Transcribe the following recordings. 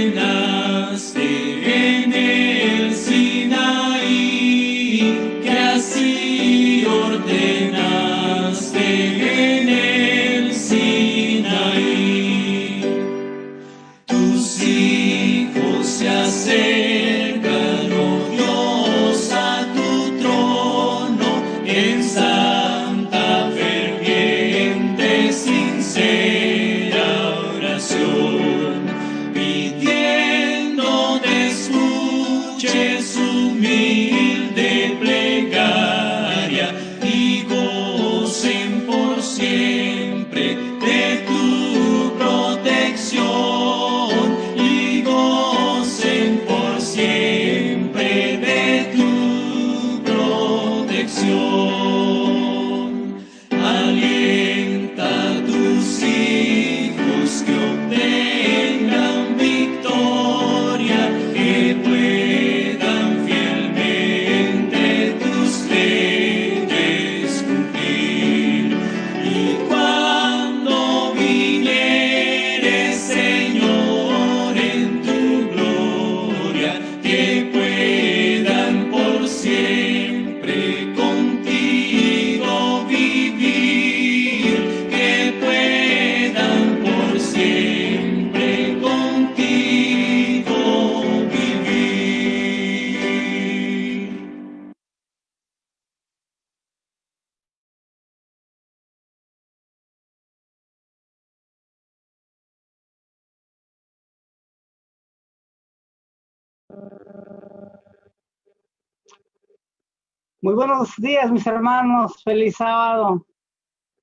ordenaste en el Sinaí, que así ordenaste en el Sinaí. Tus hijos se acercan, oh Dios, a tu trono en santa, ferviente, sincera oración, pidiendo te escuche su humilde plegaria y gocen por siempre de tu protección, y gocen por siempre de tu protección. Alienta a tus hijos que obtengan victoria, que puedan fielmente tus leyes cumplir. Y cuando vinieres, Señor, en tu gloria, que puedan por siempre contigo vivir, que puedan por siempre contigo vivir. Muy buenos días, mis hermanos. Feliz sábado.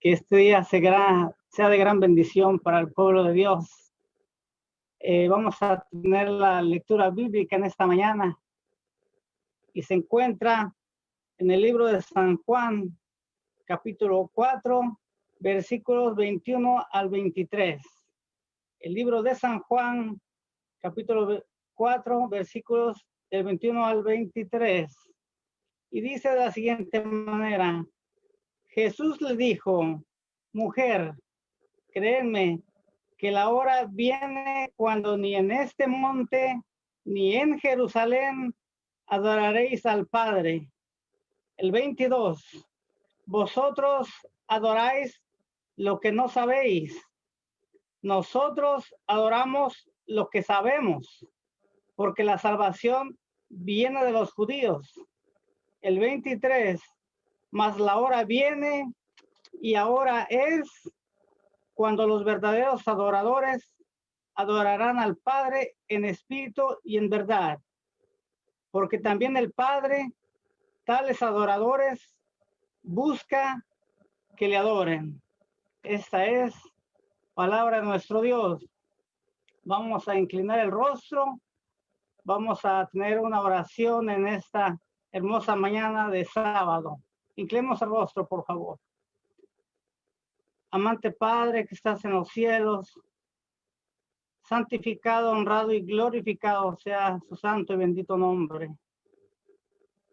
Que este día sea de gran bendición para el pueblo de Dios. Vamos a tener la lectura bíblica en esta mañana y se encuentra en el libro de San Juan, capítulo 4, versículos 21 al 23. El libro de San Juan, capítulo 4, versículos del 21 al 23. Y dice de la siguiente manera: Jesús le dijo: mujer, créeme que la hora viene cuando ni en este monte ni en Jerusalén adoraréis al Padre. El 22. Vosotros adoráis lo que no sabéis. Nosotros adoramos lo que sabemos, porque la salvación viene de los judíos. El 23. Mas la hora viene y ahora es cuando los verdaderos adoradores adorarán al Padre en espíritu y en verdad, porque también el Padre tales adoradores busca que le adoren. Esta es palabra de nuestro Dios. Vamos a inclinar el rostro, vamos a tener una oración en esta hermosa mañana de sábado. Inclinemos el rostro, por favor. Amante Padre que estás en los cielos, santificado, honrado y glorificado sea su santo y bendito nombre.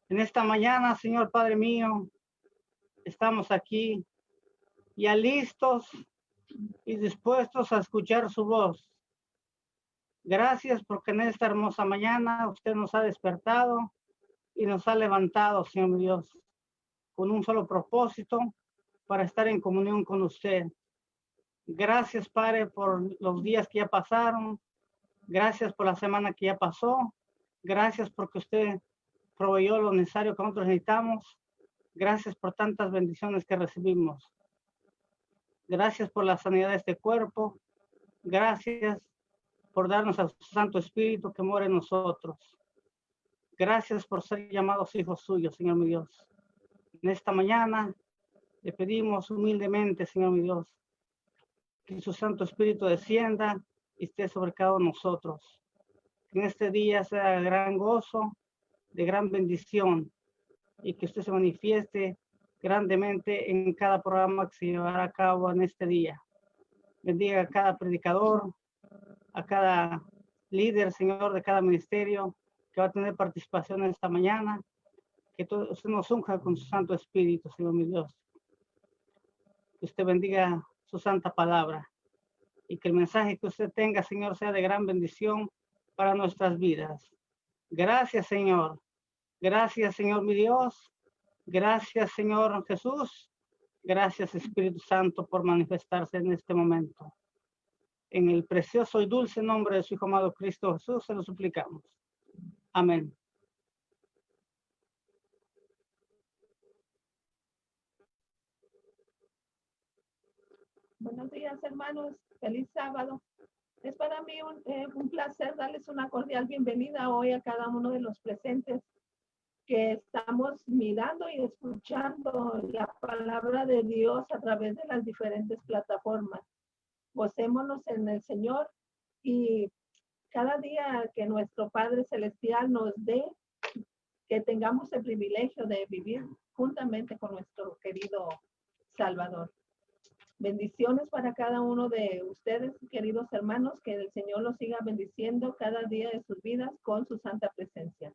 En esta mañana, Señor Padre mío, estamos aquí ya listos y dispuestos a escuchar su voz. Gracias porque en esta hermosa mañana usted nos ha despertado y nos ha levantado, Señor Dios, con un solo propósito, para estar en comunión con usted. Gracias, Padre, por los días que ya pasaron. Gracias por la semana que ya pasó. Gracias porque usted proveyó lo necesario que nosotros necesitamos. Gracias por tantas bendiciones que recibimos. Gracias por la sanidad de este cuerpo. Gracias por darnos a su Santo Espíritu que mora en nosotros. Gracias por ser llamados hijos suyos, Señor mi Dios. En esta mañana le pedimos humildemente, Señor mi Dios, que su Santo Espíritu descienda y esté sobre cada uno de nosotros. Que en este día sea de gran gozo, de gran bendición, y que usted se manifieste grandemente en cada programa que se llevará a cabo en este día. Bendiga a cada predicador, a cada líder, Señor, de cada ministerio que va a tener participación en esta mañana. Que usted nos unja con su Santo Espíritu, Señor mi Dios. Que usted bendiga su santa palabra y que el mensaje que usted tenga, Señor, sea de gran bendición para nuestras vidas. Gracias, Señor. Gracias, Señor mi Dios. Gracias, Señor Jesús. Gracias, Espíritu Santo, por manifestarse en este momento. En el precioso y dulce nombre de su Hijo amado Cristo Jesús, se lo suplicamos. Amén. Buenos días, hermanos. Feliz sábado. Es para mí un placer darles una cordial bienvenida hoy a cada uno de los presentes que estamos mirando y escuchando la palabra de Dios a través de las diferentes plataformas. Gocémonos en el Señor y cada día que nuestro Padre Celestial nos dé, que tengamos el privilegio de vivir juntamente con nuestro querido Salvador. Bendiciones para cada uno de ustedes, queridos hermanos, que el Señor los siga bendiciendo cada día de sus vidas con su santa presencia.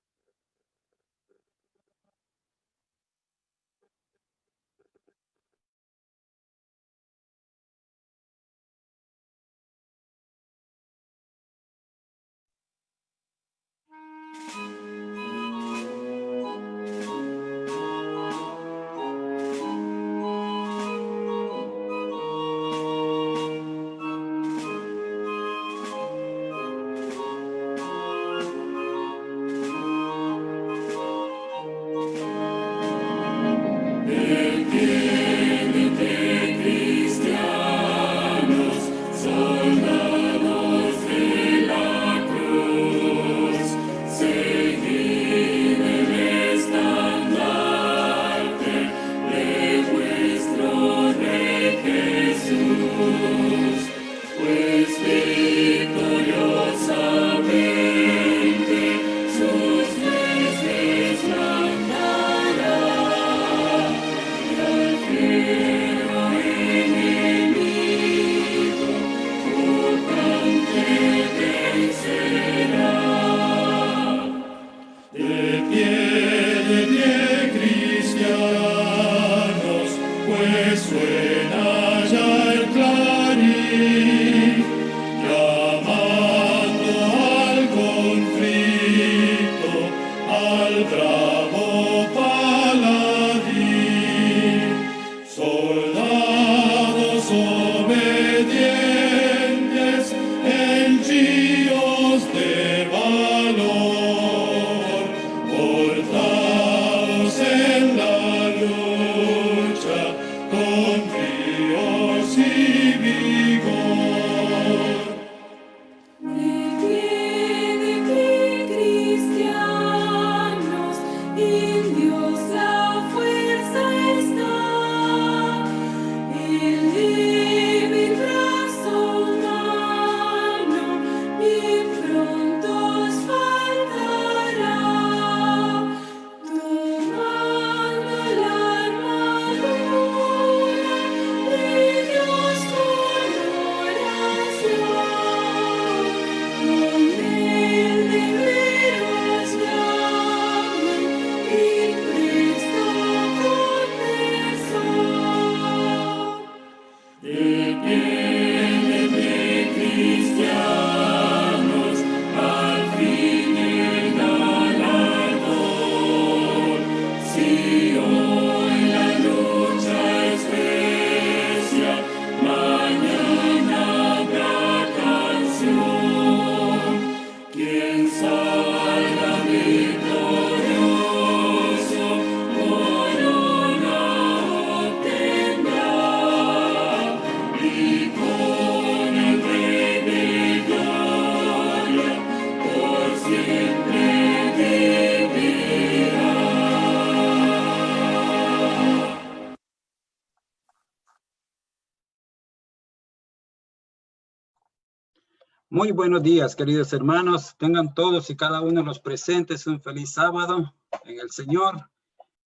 Muy buenos días, queridos hermanos. Tengan todos y cada uno de los presentes un feliz sábado en el Señor.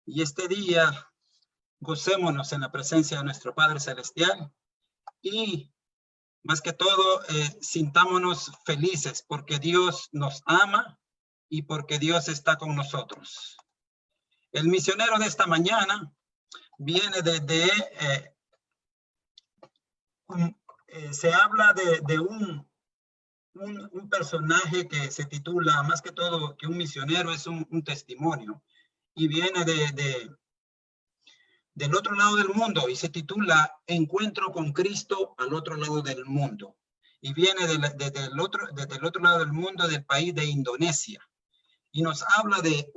Y este día, gocémonos en la presencia de nuestro Padre Celestial. Y más que todo, sintámonos felices porque Dios nos ama y porque Dios está con nosotros. El misionero de esta mañana viene se habla de un un personaje que se titula, más que todo que un misionero, es un testimonio. Y viene del otro lado del mundo y se titula Encuentro con Cristo al otro lado del mundo. Y viene desde el otro lado del mundo, del país de Indonesia. Y nos habla de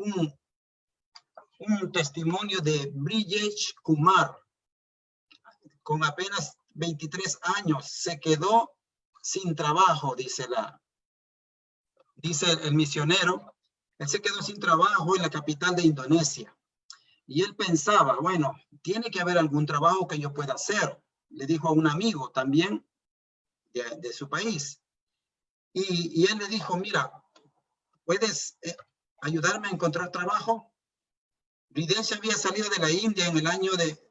un testimonio de Brijesh Kumar. Con apenas 23 años se quedó sin trabajo, dice el misionero. Él se quedó sin trabajo en la capital de Indonesia. Y él pensaba, bueno, tiene que haber algún trabajo que yo pueda hacer. Le dijo a un amigo también de su país. Y él le dijo, mira, ¿puedes ayudarme a encontrar trabajo? Brijesh había salido de la India en el año de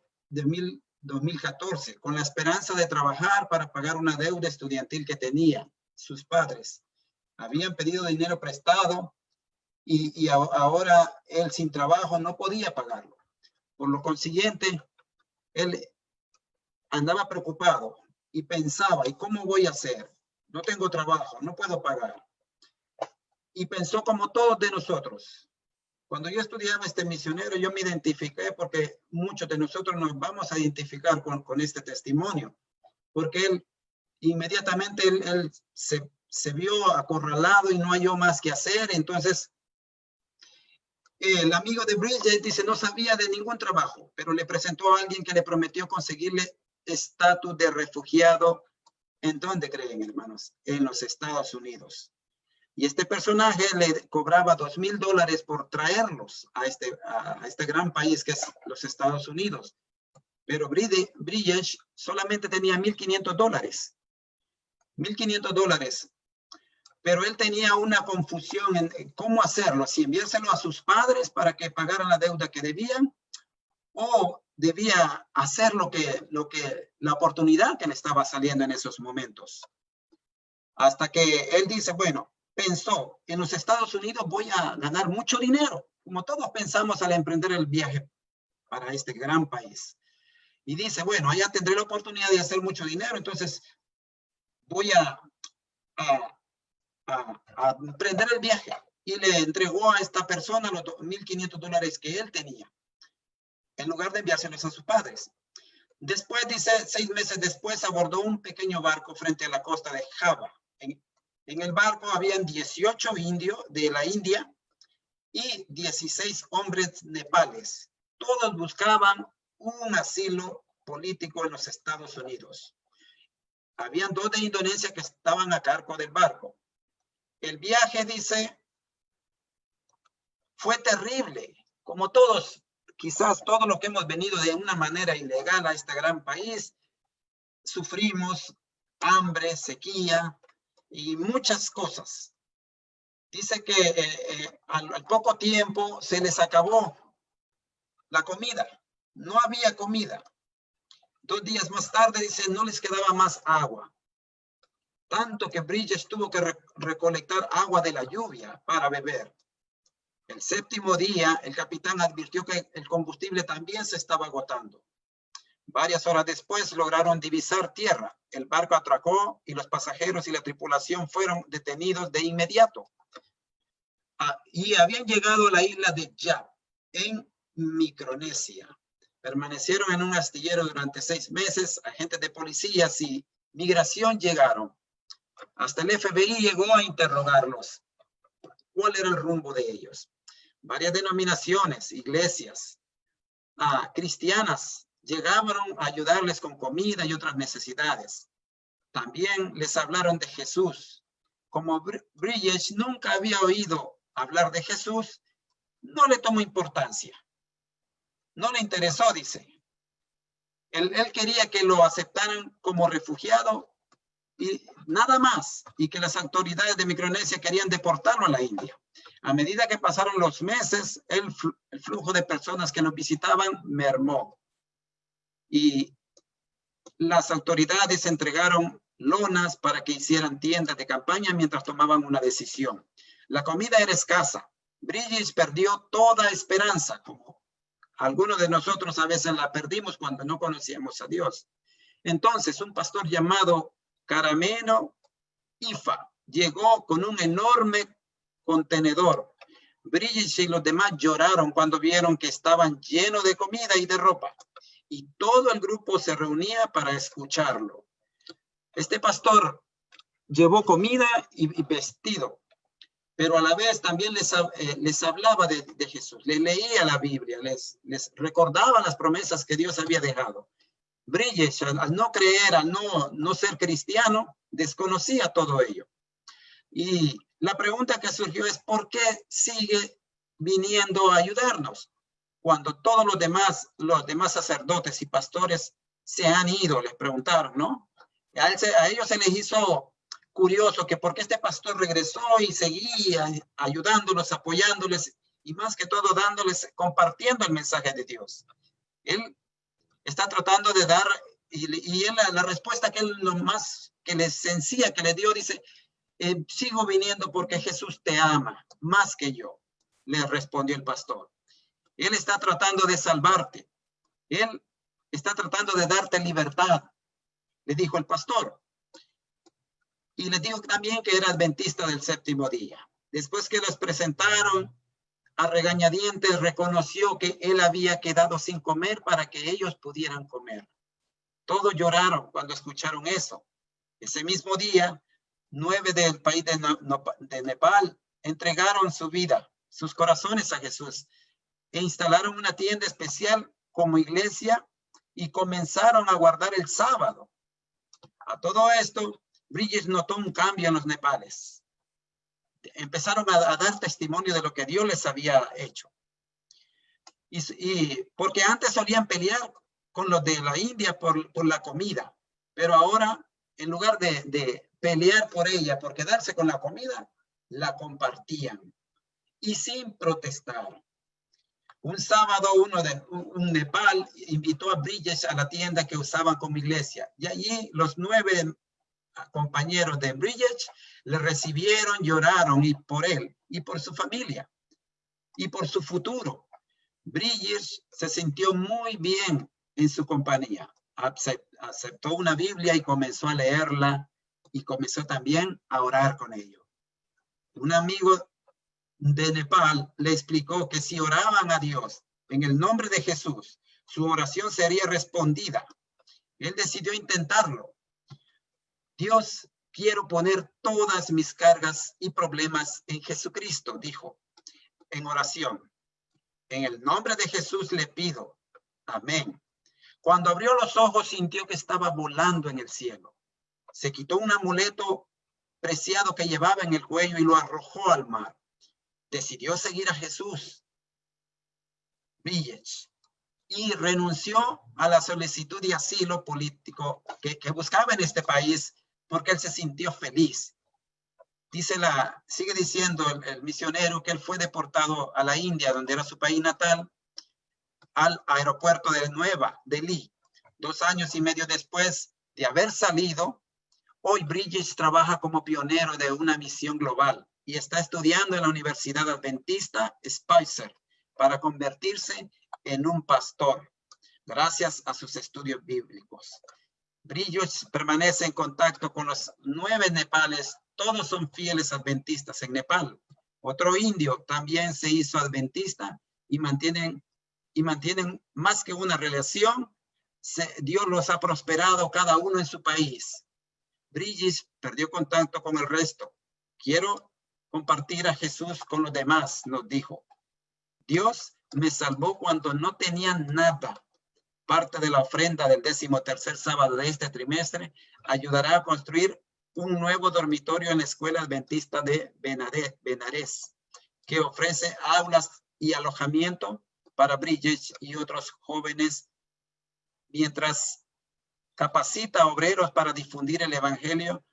2014 con la esperanza de trabajar para pagar una deuda estudiantil que tenían sus padres. Habían pedido dinero prestado y ahora él sin trabajo no podía pagarlo. Por lo consiguiente, él andaba preocupado y pensaba, ¿y cómo voy a hacer? No tengo trabajo, no puedo pagar. Y pensó como todos de nosotros. Cuando yo estudiaba este misionero, yo me identifiqué porque muchos de nosotros nos vamos a identificar con este testimonio. Porque él inmediatamente él se vio acorralado y no halló más que hacer. Entonces, el amigo de Brijesh dice, no sabía de ningún trabajo, pero le presentó a alguien que le prometió conseguirle estatus de refugiado. ¿En dónde creen, hermanos? En los Estados Unidos. Y este personaje le cobraba $2,000 por traerlos a este gran país que es los Estados Unidos. Pero Brijesh solamente tenía $1,500. $1,500. Pero él tenía una confusión en cómo hacerlo, si enviárselo a sus padres para que pagaran la deuda que debían, o debía hacer la oportunidad que le estaba saliendo en esos momentos. Hasta que él dice, bueno, pensó, en los Estados Unidos voy a ganar mucho dinero, como todos pensamos al emprender el viaje para este gran país. Y dice, bueno, allá tendré la oportunidad de hacer mucho dinero, entonces voy a emprender el viaje. Y le entregó a esta persona los $1,500 que él tenía, en lugar de enviárselos a sus padres. Después, dice, 6 meses después, abordó un pequeño barco frente a la costa de Java. En el barco habían 18 indios de la India y 16 hombres nepales. Todos buscaban un asilo político en los Estados Unidos. Habían 2 de Indonesia que estaban a cargo del barco. El viaje, dice, fue terrible. Como todos, quizás todos los que hemos venido de una manera ilegal a este gran país, sufrimos hambre, sequía y muchas cosas. Dice que al poco tiempo se les acabó la comida. No había comida. 2 días más tarde, dice, no les quedaba más agua. Tanto que Brijesh tuvo que recolectar agua de la lluvia para beber. El 7º día, el capitán advirtió que el combustible también se estaba agotando. Varias horas después lograron divisar tierra. El barco atracó y los pasajeros y la tripulación fueron detenidos de inmediato. Y habían llegado a la isla de Yap, en Micronesia. Permanecieron en un astillero durante 6 meses. Agentes de policías y migración llegaron. Hasta el FBI llegó a interrogarlos. ¿Cuál era el rumbo de ellos? Varias denominaciones, iglesias cristianas llegaron a ayudarles con comida y otras necesidades. También les hablaron de Jesús. Como Brijesh nunca había oído hablar de Jesús, no le tomó importancia. No le interesó, dice. Él quería que lo aceptaran como refugiado y nada más, y que las autoridades de Micronesia querían deportarlo a la India. A medida que pasaron los meses, el flujo de personas que nos visitaban mermó. Y las autoridades entregaron lonas para que hicieran tiendas de campaña mientras tomaban una decisión. La comida era escasa. Brijesh perdió toda esperanza, como algunos de nosotros a veces la perdimos cuando no conocíamos a Dios. Entonces, un pastor llamado Karameno Ifa llegó con un enorme contenedor. Bridget y los demás lloraron cuando vieron que estaban llenos de comida y de ropa. Y todo el grupo se reunía para escucharlo. Este pastor llevó comida y vestido, pero a la vez también les hablaba de Jesús, les leía la Biblia, les recordaba las promesas que Dios había dejado. Bridget, al no creer, al no ser cristiano, desconocía todo ello. Y la pregunta que surgió es, ¿por qué sigue viniendo a ayudarnos? Cuando todos los demás sacerdotes y pastores se han ido, les preguntaron, ¿no? A ellos se les hizo curioso que por qué este pastor regresó y seguía ayudándolos, apoyándoles y más que todo dándoles, compartiendo el mensaje de Dios. Él está tratando de dar, y él, la respuesta que él lo más que les sencilla que le dio, dice, sigo viniendo porque Jesús te ama más que yo, le respondió el pastor. Él está tratando de salvarte. Él está tratando de darte libertad, le dijo el pastor. Y le dijo también que era adventista del séptimo día. Después que los presentaron a regañadientes, reconoció que él había quedado sin comer para que ellos pudieran comer. Todos lloraron cuando escucharon eso. Ese mismo día, 9 del país de Nepal entregaron su vida, sus corazones a Jesús e instalaron una tienda especial como iglesia y comenzaron a guardar el sábado. A todo esto, Bridget notó un cambio en los nepales. Empezaron a dar testimonio de lo que Dios les había hecho. Y porque antes solían pelear con los de la India por la comida, pero ahora en lugar de pelear por ella, por quedarse con la comida, la compartían y sin protestar. Un sábado, un Nepal invitó a Bridget a la tienda que usaban como iglesia y allí los 9 compañeros de Bridget le recibieron, lloraron y por él y por su familia y por su futuro. Bridget se sintió muy bien en su compañía. Aceptó una Biblia y comenzó a leerla y comenzó también a orar con ellos. Un amigo de Nepal le explicó que si oraban a Dios en el nombre de Jesús, su oración sería respondida. Él decidió intentarlo. Dios, quiero poner todas mis cargas y problemas en Jesucristo, dijo en oración. En el nombre de Jesús le pido. Amén. Cuando abrió los ojos, sintió que estaba volando en el cielo. Se quitó un amuleto preciado que llevaba en el cuello y lo arrojó al mar. Decidió seguir a Jesús, Bridget, y renunció a la solicitud de asilo político que buscaba en este país porque él se sintió feliz. Sigue diciendo el misionero que él fue deportado a la India, donde era su país natal, al aeropuerto de Nueva Delhi. 2 años y medio después de haber salido, hoy Bridget trabaja como pionero de una misión global y está estudiando en la Universidad Adventista Spicer para convertirse en un pastor, gracias a sus estudios bíblicos. Bridget permanece en contacto con los 9 nepales, todos son fieles adventistas en Nepal. Otro indio también se hizo adventista y mantienen más que una relación. Dios los ha prosperado cada uno en su país. Bridget perdió contacto con el resto. Quiero compartir a Jesús con los demás, nos dijo. Dios me salvó cuando no tenían nada. Parte de la ofrenda del 13º sábado de este trimestre ayudará a construir un nuevo dormitorio en la Escuela Adventista de Benares, que ofrece aulas y alojamiento para Bridget y otros jóvenes, mientras capacita obreros para difundir el evangelio.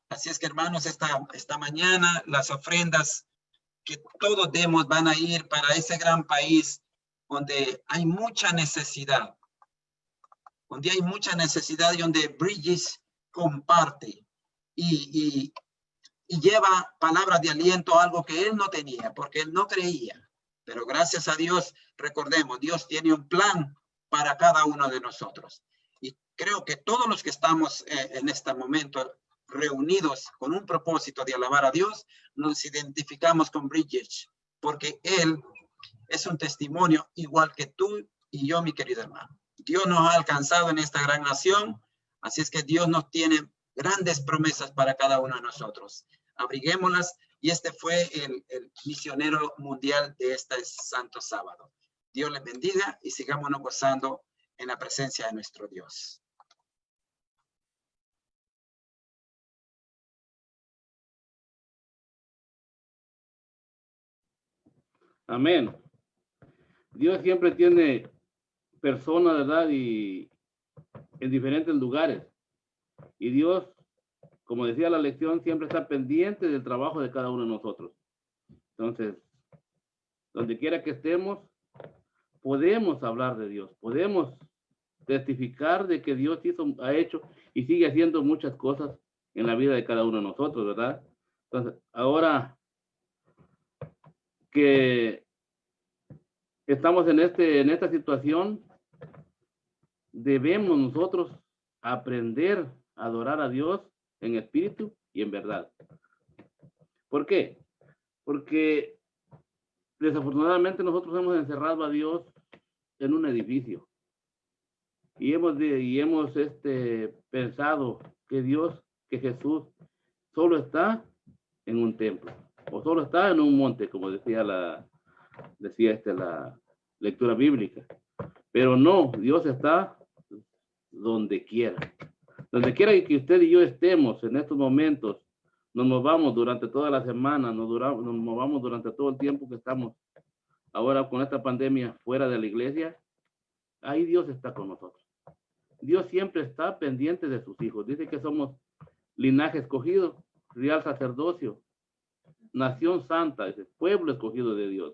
Así es que, hermanos, esta mañana las ofrendas que todos demos van a ir para ese gran país donde hay mucha necesidad. Y donde Bridget comparte y lleva palabras de aliento, algo que él no tenía, porque él no creía. Pero gracias a Dios, recordemos, Dios tiene un plan para cada uno de nosotros. Y creo que todos los que estamos en este momento reunidos con un propósito de alabar a Dios, nos identificamos con Bridget, porque él es un testimonio igual que tú y yo, mi querido hermano. Dios nos ha alcanzado en esta gran nación, así es que Dios nos tiene grandes promesas para cada uno de nosotros. Abriguémoslas, y este fue el misionero mundial de este santo sábado. Dios les bendiga y sigámonos gozando en la presencia de nuestro Dios. Amén. Dios siempre tiene personas, ¿verdad? Y en diferentes lugares. Y Dios, como decía la lección, siempre está pendiente del trabajo de cada uno de nosotros. Entonces, donde quiera que estemos, podemos hablar de Dios, podemos testificar de que Dios ha hecho y sigue haciendo muchas cosas en la vida de cada uno de nosotros, ¿verdad? Entonces, ahora que estamos en esta situación, debemos nosotros aprender a adorar a Dios en espíritu y en verdad. ¿Por qué? Porque desafortunadamente nosotros hemos encerrado a Dios en un edificio y hemos pensado que Jesús solo está en un templo o solo está en un monte, como decía la lectura bíblica. Pero no, Dios está donde quiera. Donde quiera que usted y yo estemos en estos momentos, nos movamos durante toda la semana, nos movamos durante todo el tiempo que estamos ahora con esta pandemia fuera de la iglesia, ahí Dios está con nosotros. Dios siempre está pendiente de sus hijos. Dice que somos linaje escogido, real sacerdocio, nación santa, ese pueblo escogido de Dios.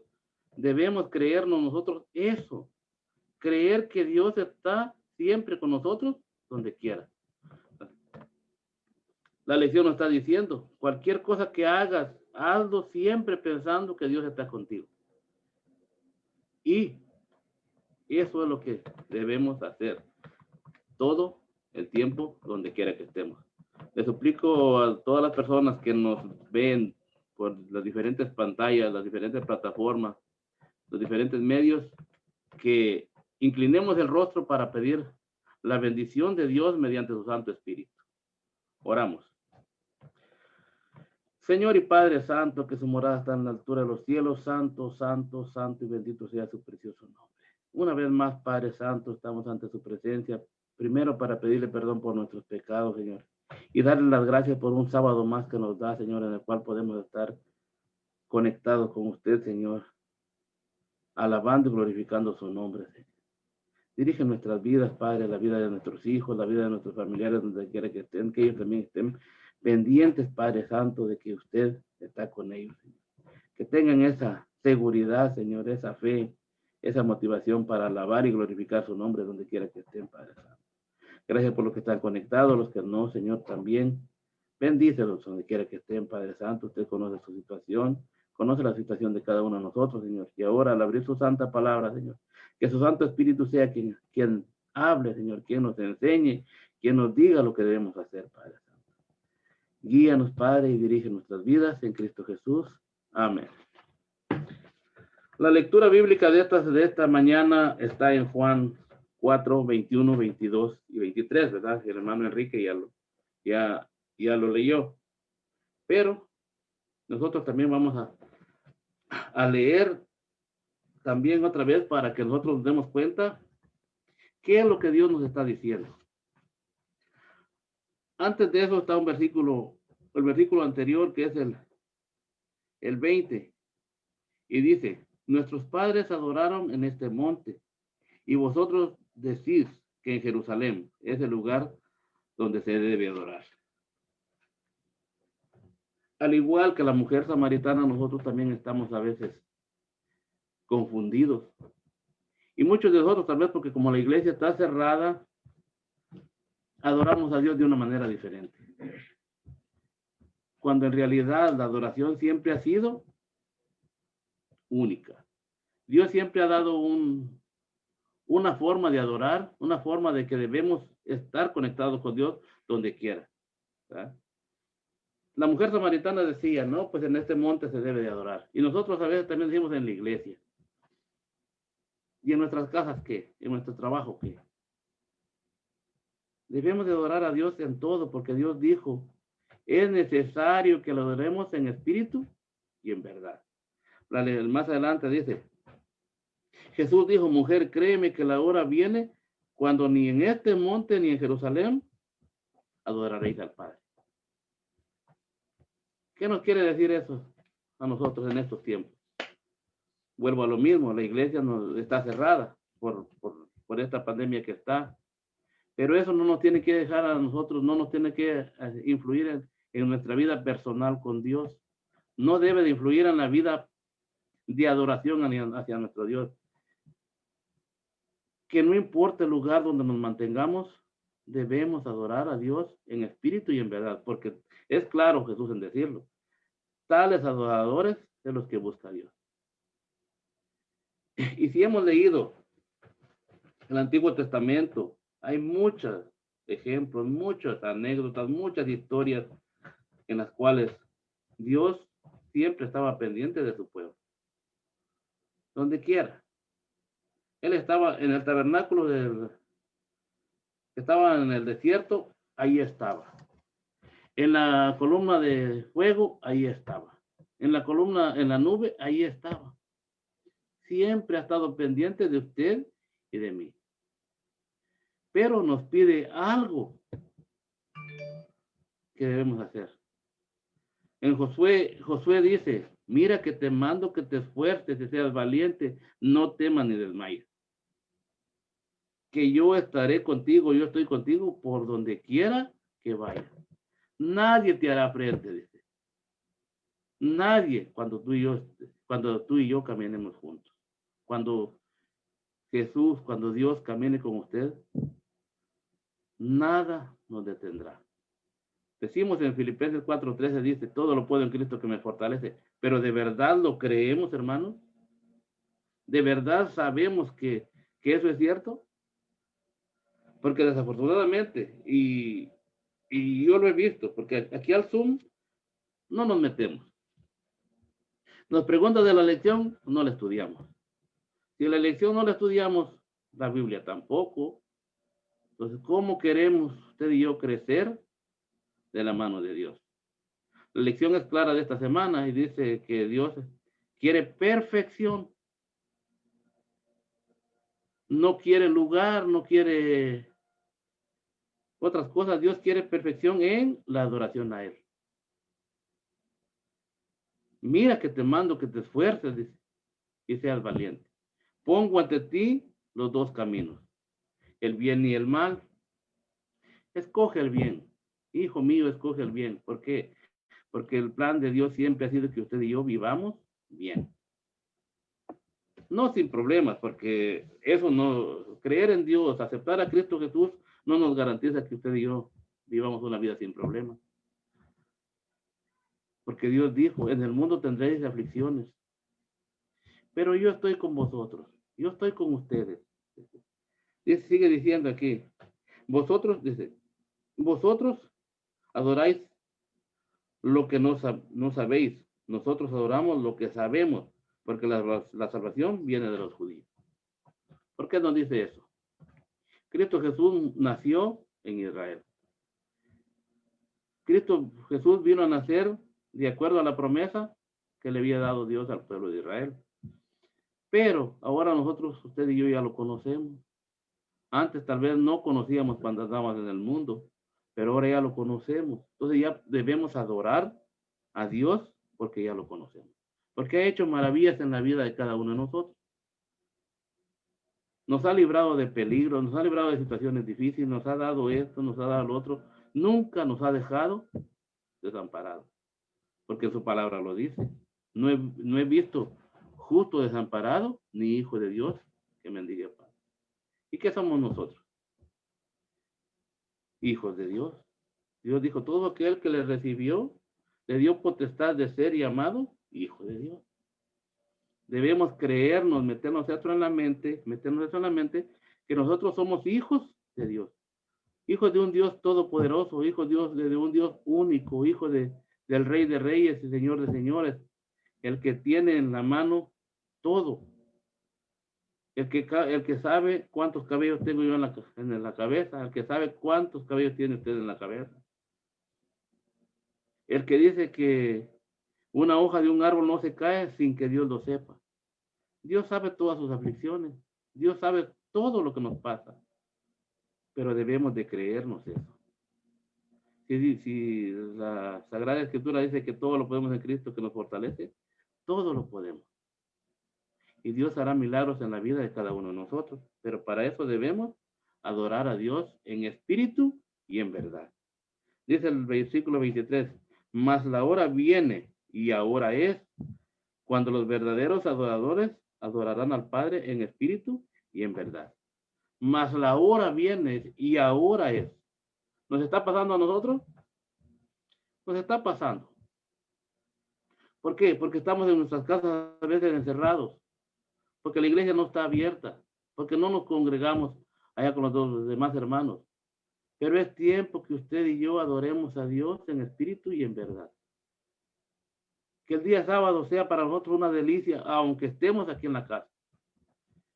Debemos creernos nosotros eso, creer que Dios está siempre con nosotros donde quiera. La lección nos está diciendo, cualquier cosa que hagas, hazlo siempre pensando que Dios está contigo. Y eso es lo que debemos hacer todo el tiempo, donde quiera que estemos. Les suplico a todas las personas que nos ven por las diferentes pantallas, las diferentes plataformas, los diferentes medios, que inclinemos el rostro para pedir la bendición de Dios mediante su Santo Espíritu. Oramos. Señor y Padre Santo, que su morada está en la altura de los cielos, santo, santo, santo y bendito sea su precioso nombre. Una vez más, Padre Santo, estamos ante su presencia, primero para pedirle perdón por nuestros pecados, Señor, y darle las gracias por un sábado más que nos da, Señor, en el cual podemos estar conectados con usted, Señor, alabando y glorificando su nombre, Señor. Dirige nuestras vidas, Padre, la vida de nuestros hijos, la vida de nuestros familiares, donde quiera que estén, que ellos también estén pendientes, Padre Santo, de que usted está con ellos, Señor. Que tengan esa seguridad, Señor, esa fe, esa motivación para alabar y glorificar su nombre donde quiera que estén, Padre Santo. Gracias por los que están conectados, los que no, Señor, también. Bendícelos donde quiera que estén, Padre Santo. Usted conoce su situación, conoce la situación de cada uno de nosotros, Señor. Y ahora, al abrir su santa palabra, Señor, que su Santo Espíritu sea quien hable, Señor, quien nos enseñe, quien nos diga lo que debemos hacer, Padre Santo. Guíanos, Padre, y dirige nuestras vidas en Cristo Jesús. Amén. La lectura bíblica de esta mañana está en Juan 4, 21, 22 y 23, ¿verdad? El hermano Enrique ya lo leyó. Pero nosotros también vamos a leer también otra vez para que nosotros nos demos cuenta qué es lo que Dios nos está diciendo. Antes de eso está el versículo anterior, que es el 20, y dice, nuestros padres adoraron en este monte, y vosotros decís que en Jerusalén es el lugar donde se debe adorar. Al igual que la mujer samaritana, nosotros también estamos a veces confundidos. Y muchos de nosotros, tal vez porque como la iglesia está cerrada, adoramos a Dios de una manera diferente. Cuando en realidad la adoración siempre ha sido única. Dios siempre ha dado una forma de adorar, una forma de que debemos estar conectados con Dios donde quiera, ¿verdad? La mujer samaritana decía, no, pues en este monte se debe de adorar. Y nosotros a veces también decimos en la iglesia. ¿Y en nuestras casas qué? ¿En nuestro trabajo qué? Debemos de adorar a Dios en todo, porque Dios dijo, es necesario que lo adoremos en espíritu y en verdad. Más adelante dice, Jesús dijo, mujer, créeme que la hora viene cuando ni en este monte ni en Jerusalén adoraréis al Padre. ¿Qué nos quiere decir eso a nosotros en estos tiempos? Vuelvo a lo mismo, la iglesia está cerrada por esta pandemia que está. Pero eso no nos tiene que dejar a nosotros, no nos tiene que influir en nuestra vida personal con Dios. No debe de influir en la vida de adoración hacia nuestro Dios. Que no importa el lugar donde nos mantengamos, debemos adorar a Dios en espíritu y en verdad, porque es claro Jesús en decirlo. Tales adoradores de los que busca Dios. Y si hemos leído el Antiguo Testamento, hay muchos ejemplos, muchas anécdotas, muchas historias en las cuales Dios siempre estaba pendiente de su pueblo. Donde quiera. Él estaba en el tabernáculo estaba en el desierto, ahí estaba. En la columna de fuego, ahí estaba. En la columna, en la nube, ahí estaba. Siempre ha estado pendiente de usted y de mí. Pero nos pide algo que debemos hacer. En Josué dice, mira que te mando que te esfuerces y seas valiente, no temas ni desmayes. Que yo estaré contigo, yo estoy contigo por donde quiera que vayas. Nadie te hará frente, dice. Nadie cuando tú y yo caminemos juntos. Cuando Dios camine con usted, nada nos detendrá. Decimos en Filipenses 4:13, dice, todo lo puedo en Cristo que me fortalece. Pero ¿de verdad lo creemos, hermanos? ¿De verdad sabemos que eso es cierto? Porque desafortunadamente, y yo lo he visto, porque aquí al Zoom no nos metemos. Nos preguntan de la lección, no la estudiamos. Si la lección no la estudiamos, la Biblia tampoco. Entonces, ¿cómo queremos usted y yo crecer de la mano de Dios? La lección es clara de esta semana y dice que Dios quiere perfección. No quiere lugar, no quiere otras cosas. Dios quiere perfección en la adoración a Él. Mira que te mando que te esfuerces, dice, y seas valiente. Pongo ante ti los dos caminos, el bien y el mal. Escoge el bien. Hijo mío, escoge el bien. ¿Por qué? Porque el plan de Dios siempre ha sido que usted y yo vivamos bien. No sin problemas, porque eso no, creer en Dios, aceptar a Cristo Jesús, no nos garantiza que usted y yo vivamos una vida sin problemas. Porque Dios dijo, en el mundo tendréis aflicciones, pero yo estoy con vosotros, yo estoy con ustedes. Sigue diciendo aquí, vosotros adoráis lo que no sabéis, nosotros adoramos lo que sabemos, porque la salvación viene de los judíos. ¿Por qué nos dice eso? Cristo Jesús nació en Israel. Cristo Jesús vino a nacer de acuerdo a la promesa que le había dado Dios al pueblo de Israel. Pero ahora nosotros, usted y yo ya lo conocemos. Antes tal vez no conocíamos cuando andábamos en el mundo, pero ahora ya lo conocemos. Entonces ya debemos adorar a Dios porque ya lo conocemos. Porque ha hecho maravillas en la vida de cada uno de nosotros. Nos ha librado de peligros, nos ha librado de situaciones difíciles, nos ha dado esto, nos ha dado lo otro. Nunca nos ha dejado desamparados. Porque su palabra lo dice. No he visto justo desamparado, ni hijo de Dios que mendigue pan. ¿Y qué somos nosotros? Hijos de Dios. Dios dijo, todo aquel que le recibió, le dio potestad de ser llamado hijo de Dios. Debemos creernos, meternos eso en la mente, que nosotros somos hijos de Dios. Hijos de un Dios todopoderoso, hijos de un Dios único, hijos de del Rey de Reyes y Señor de Señores, el que tiene en la mano todo, el que sabe cuántos cabellos tengo yo en la cabeza, el que sabe cuántos cabellos tiene usted en la cabeza, el que dice que una hoja de un árbol no se cae sin que Dios lo sepa. Dios sabe todas sus aflicciones, Dios sabe todo lo que nos pasa, pero debemos de creernos eso. Si la Sagrada Escritura dice que todo lo podemos en Cristo que nos fortalece, todo lo podemos. Y Dios hará milagros en la vida de cada uno de nosotros, pero para eso debemos adorar a Dios en espíritu y en verdad. Dice el versículo 23, mas la hora viene y ahora es, cuando los verdaderos adoradores adorarán al Padre en espíritu y en verdad. Mas la hora viene y ahora es. ¿Nos está pasando a nosotros? Nos está pasando. ¿Por qué? Porque estamos en nuestras casas a veces encerrados, porque la iglesia no está abierta, porque no nos congregamos allá con los demás hermanos. Pero es tiempo que usted y yo adoremos a Dios en espíritu y en verdad. Que el día sábado sea para nosotros una delicia, aunque estemos aquí en la casa.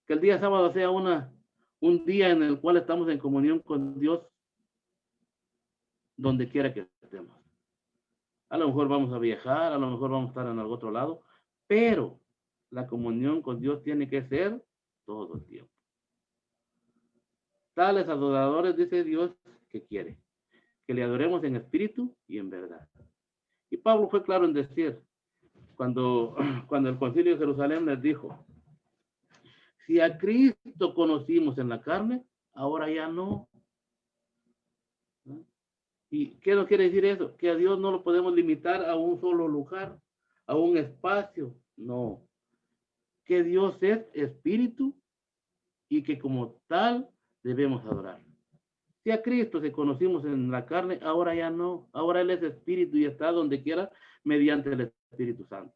Que el día sábado sea un día en el cual estamos en comunión con Dios, donde quiera que estemos. A lo mejor vamos a viajar, a lo mejor vamos a estar en algún otro lado, pero la comunión con Dios tiene que ser todo el tiempo. Tales adoradores, dice Dios, que quiere que le adoremos en espíritu y en verdad. Y Pablo fue claro en decir, cuando el concilio de Jerusalén les dijo, si a Cristo conocimos en la carne, ahora ya no. ¿Y qué nos quiere decir eso? Que a Dios no lo podemos limitar a un solo lugar, a un espacio. No. Que Dios es espíritu y que como tal debemos adorar. Si a Cristo se conocimos en la carne, ahora ya no. Ahora Él es espíritu y está donde quiera mediante el Espíritu Santo.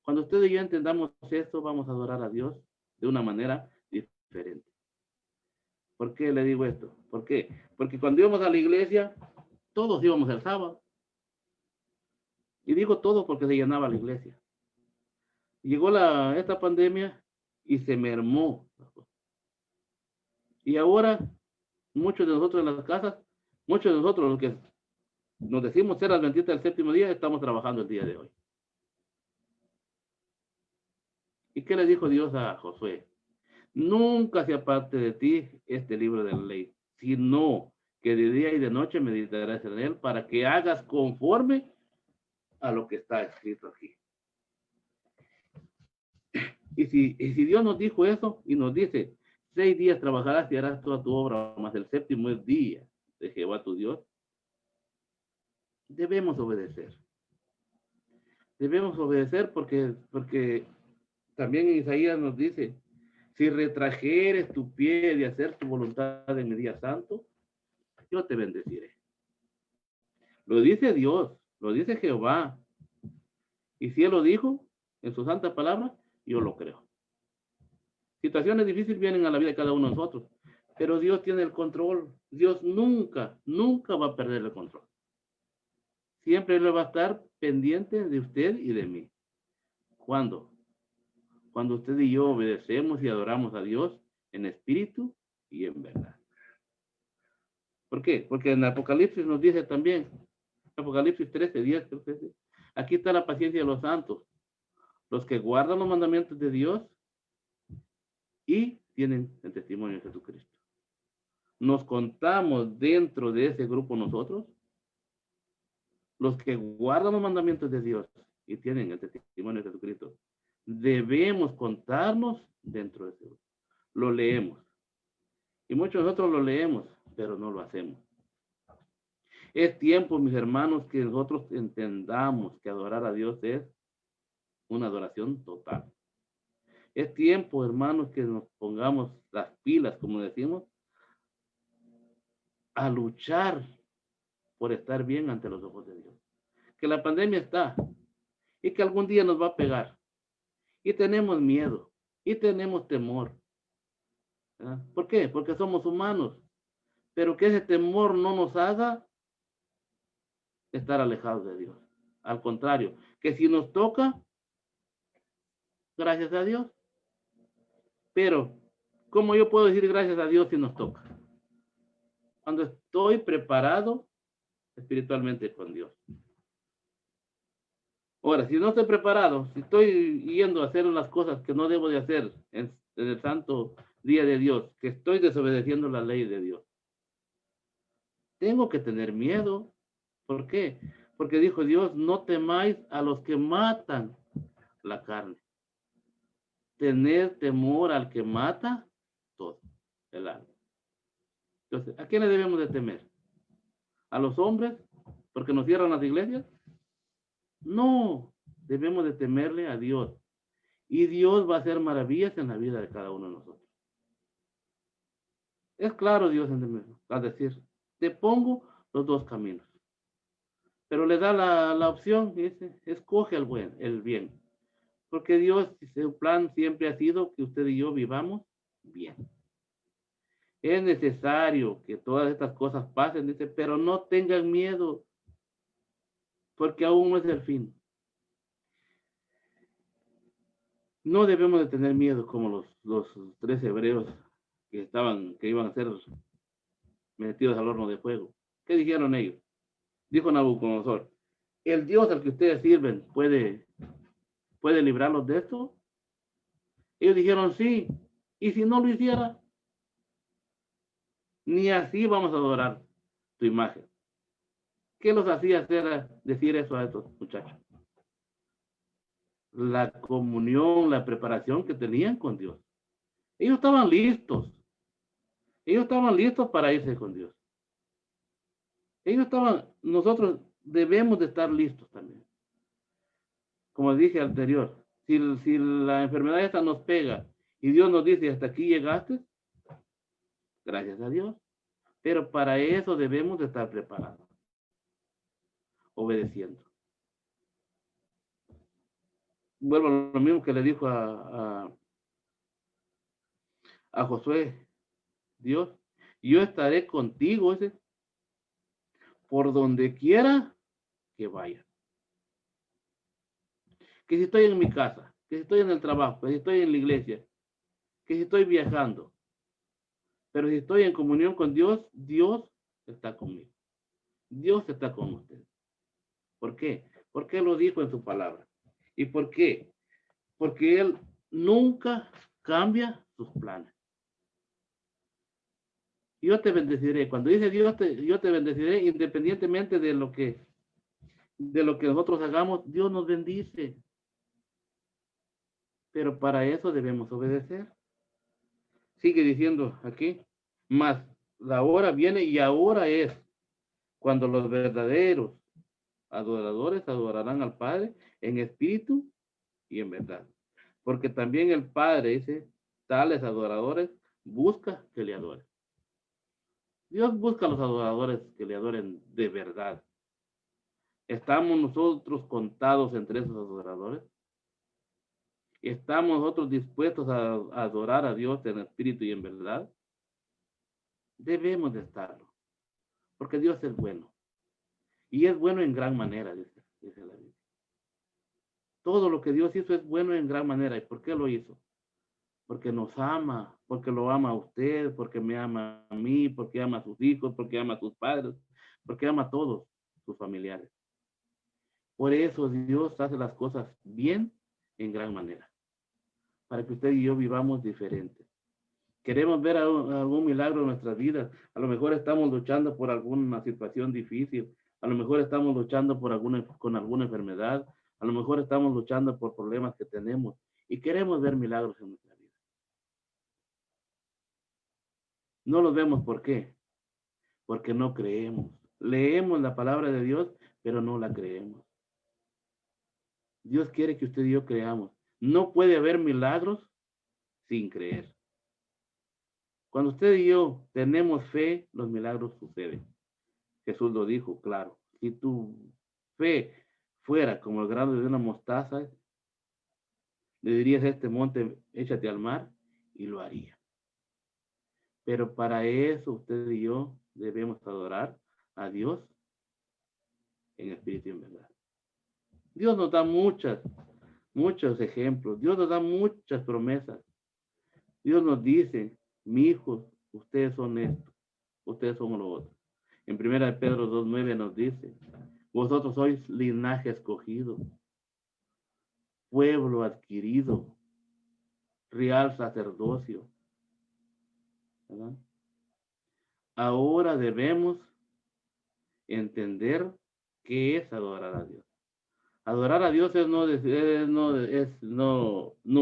Cuando usted y yo entendamos esto, vamos a adorar a Dios de una manera diferente. ¿Por qué le digo esto? ¿Por qué? Porque cuando íbamos a la iglesia, todos íbamos el sábado. Y digo todo porque se llenaba la iglesia. Llegó esta pandemia y se mermó. Y ahora, muchos de nosotros en las casas, muchos de nosotros los que nos decimos ser adventistas del séptimo día, estamos trabajando el día de hoy. ¿Y qué le dijo Dios a Josué? Nunca se aparte de ti este libro de la ley, sino que de día y de noche meditarás en él para que hagas conforme a lo que está escrito aquí. Y si Dios nos dijo eso y nos dice, 6 días trabajarás y harás toda tu obra, más el séptimo es día de Jehová tu Dios, debemos obedecer. Debemos obedecer porque también en Isaías nos dice, si retrajeres tu pie de hacer tu voluntad en el día santo, yo te bendeciré. Lo dice Dios, lo dice Jehová. Y si Él lo dijo en su santa palabra, yo lo creo. Situaciones difíciles vienen a la vida de cada uno de nosotros, pero Dios tiene el control. Dios nunca, nunca va a perder el control. Siempre Él va a estar pendiente de usted y de mí. ¿Cuándo? Cuando usted y yo obedecemos y adoramos a Dios en espíritu y en verdad. ¿Por qué? Porque en Apocalipsis nos dice también, Apocalipsis 13, 10, aquí está la paciencia de los santos, los que guardan los mandamientos de Dios y tienen el testimonio de Jesucristo. Nos contamos dentro de ese grupo nosotros, los que guardan los mandamientos de Dios y tienen el testimonio de Jesucristo. Debemos contarnos dentro de ese grupo. Lo leemos. Y muchos de nosotros lo leemos, pero no lo hacemos. Es tiempo, mis hermanos, que nosotros entendamos que adorar a Dios es una adoración total. Es tiempo, hermanos, que nos pongamos las pilas, como decimos, a luchar por estar bien ante los ojos de Dios. Que la pandemia está y que algún día nos va a pegar. Y tenemos miedo y tenemos temor. ¿Verdad? ¿Por qué? Porque somos humanos. Pero que ese temor no nos haga estar alejados de Dios. Al contrario, que si nos toca, gracias a Dios. Pero, ¿cómo yo puedo decir gracias a Dios si nos toca? Cuando estoy preparado espiritualmente con Dios. Ahora, si no estoy preparado, si estoy yendo a hacer las cosas que no debo de hacer en el santo día de Dios, que estoy desobedeciendo la ley de Dios, tengo que tener miedo. ¿Por qué? Porque dijo Dios, no temáis a los que matan la carne. Tener temor al que mata todo, el alma. Entonces, ¿a quién le debemos de temer? ¿A los hombres? ¿Porque nos cierran las iglesias? No, debemos de temerle a Dios. Y Dios va a hacer maravillas en la vida de cada uno de nosotros. Es claro Dios a decir, te pongo los dos caminos. Pero le da la opción, dice, escoge el bien. Porque Dios, su plan siempre ha sido que usted y yo vivamos bien. Es necesario que todas estas cosas pasen, dice, pero no tengan miedo, porque aún no es el fin. No debemos de tener miedo como los 3 hebreos que iban a ser metidos al horno de fuego. ¿Qué dijeron ellos? Dijo Nabucodonosor, ¿el Dios al que ustedes sirven puede librarlos de esto? Ellos dijeron, sí. ¿Y si no lo hiciera? Ni así vamos a adorar tu imagen. ¿Qué los hacía decir eso a estos muchachos? La comunión, la preparación que tenían con Dios. Ellos estaban listos. Ellos estaban listos para irse con Dios. Nosotros debemos de estar listos también. Como dije anterior, si la enfermedad esta nos pega y Dios nos dice, hasta aquí llegaste, gracias a Dios. Pero para eso debemos de estar preparados, obedeciendo. Vuelvo a lo mismo que le dijo a Josué, Dios, yo estaré contigo, por donde quiera que vaya. Que si estoy en mi casa, que si estoy en el trabajo, que si estoy en la iglesia, que si estoy viajando, pero si estoy en comunión con Dios, Dios está conmigo. Dios está con usted. ¿Por qué? Porque Él lo dijo en su palabra. ¿Y por qué? Porque Él nunca cambia sus planes. Yo te bendeciré. Cuando dice Dios, yo te bendeciré independientemente de lo que nosotros hagamos, Dios nos bendice. Pero para eso debemos obedecer. Sigue diciendo aquí, más la hora viene y ahora es cuando los verdaderos adoradores adorarán al Padre en espíritu y en verdad. Porque también el Padre dice, tales adoradores busca que le adoren. Dios busca a los adoradores que le adoren de verdad. ¿Estamos nosotros contados entre esos adoradores? ¿Estamos nosotros dispuestos a adorar a Dios en espíritu y en verdad? Debemos de estarlo, porque Dios es bueno. Y es bueno en gran manera, dice la Biblia. Todo lo que Dios hizo es bueno en gran manera. ¿Y por qué lo hizo? Porque nos ama, porque lo ama a usted, porque me ama a mí, porque ama a sus hijos, porque ama a sus padres, porque ama a todos sus familiares. Por eso Dios hace las cosas bien en gran manera, para que usted y yo vivamos diferentes. Queremos ver algún milagro en nuestras vidas. A lo mejor estamos luchando por alguna situación difícil. A lo mejor estamos luchando con alguna enfermedad. A lo mejor estamos luchando por problemas que tenemos. Y queremos ver milagros en nuestra vida. No los vemos, ¿por qué? Porque no creemos. Leemos la palabra de Dios, pero no la creemos. Dios quiere que usted y yo creamos. No puede haber milagros sin creer. Cuando usted y yo tenemos fe, los milagros suceden. Jesús lo dijo, claro. Si tu fe fuera como el grano de una mostaza, le dirías a este monte, échate al mar, y lo haría. Pero para eso usted y yo debemos adorar a Dios en espíritu y en verdad. Dios nos da muchos ejemplos. Dios nos da muchas promesas. Dios nos dice, mi hijo, ustedes son esto, ustedes son lo otro. En 1 Pedro 2:9 nos dice, vosotros sois linaje escogido, pueblo adquirido, real sacerdocio. ¿Verdad? Ahora debemos entender qué es adorar a Dios. Adorar a Dios no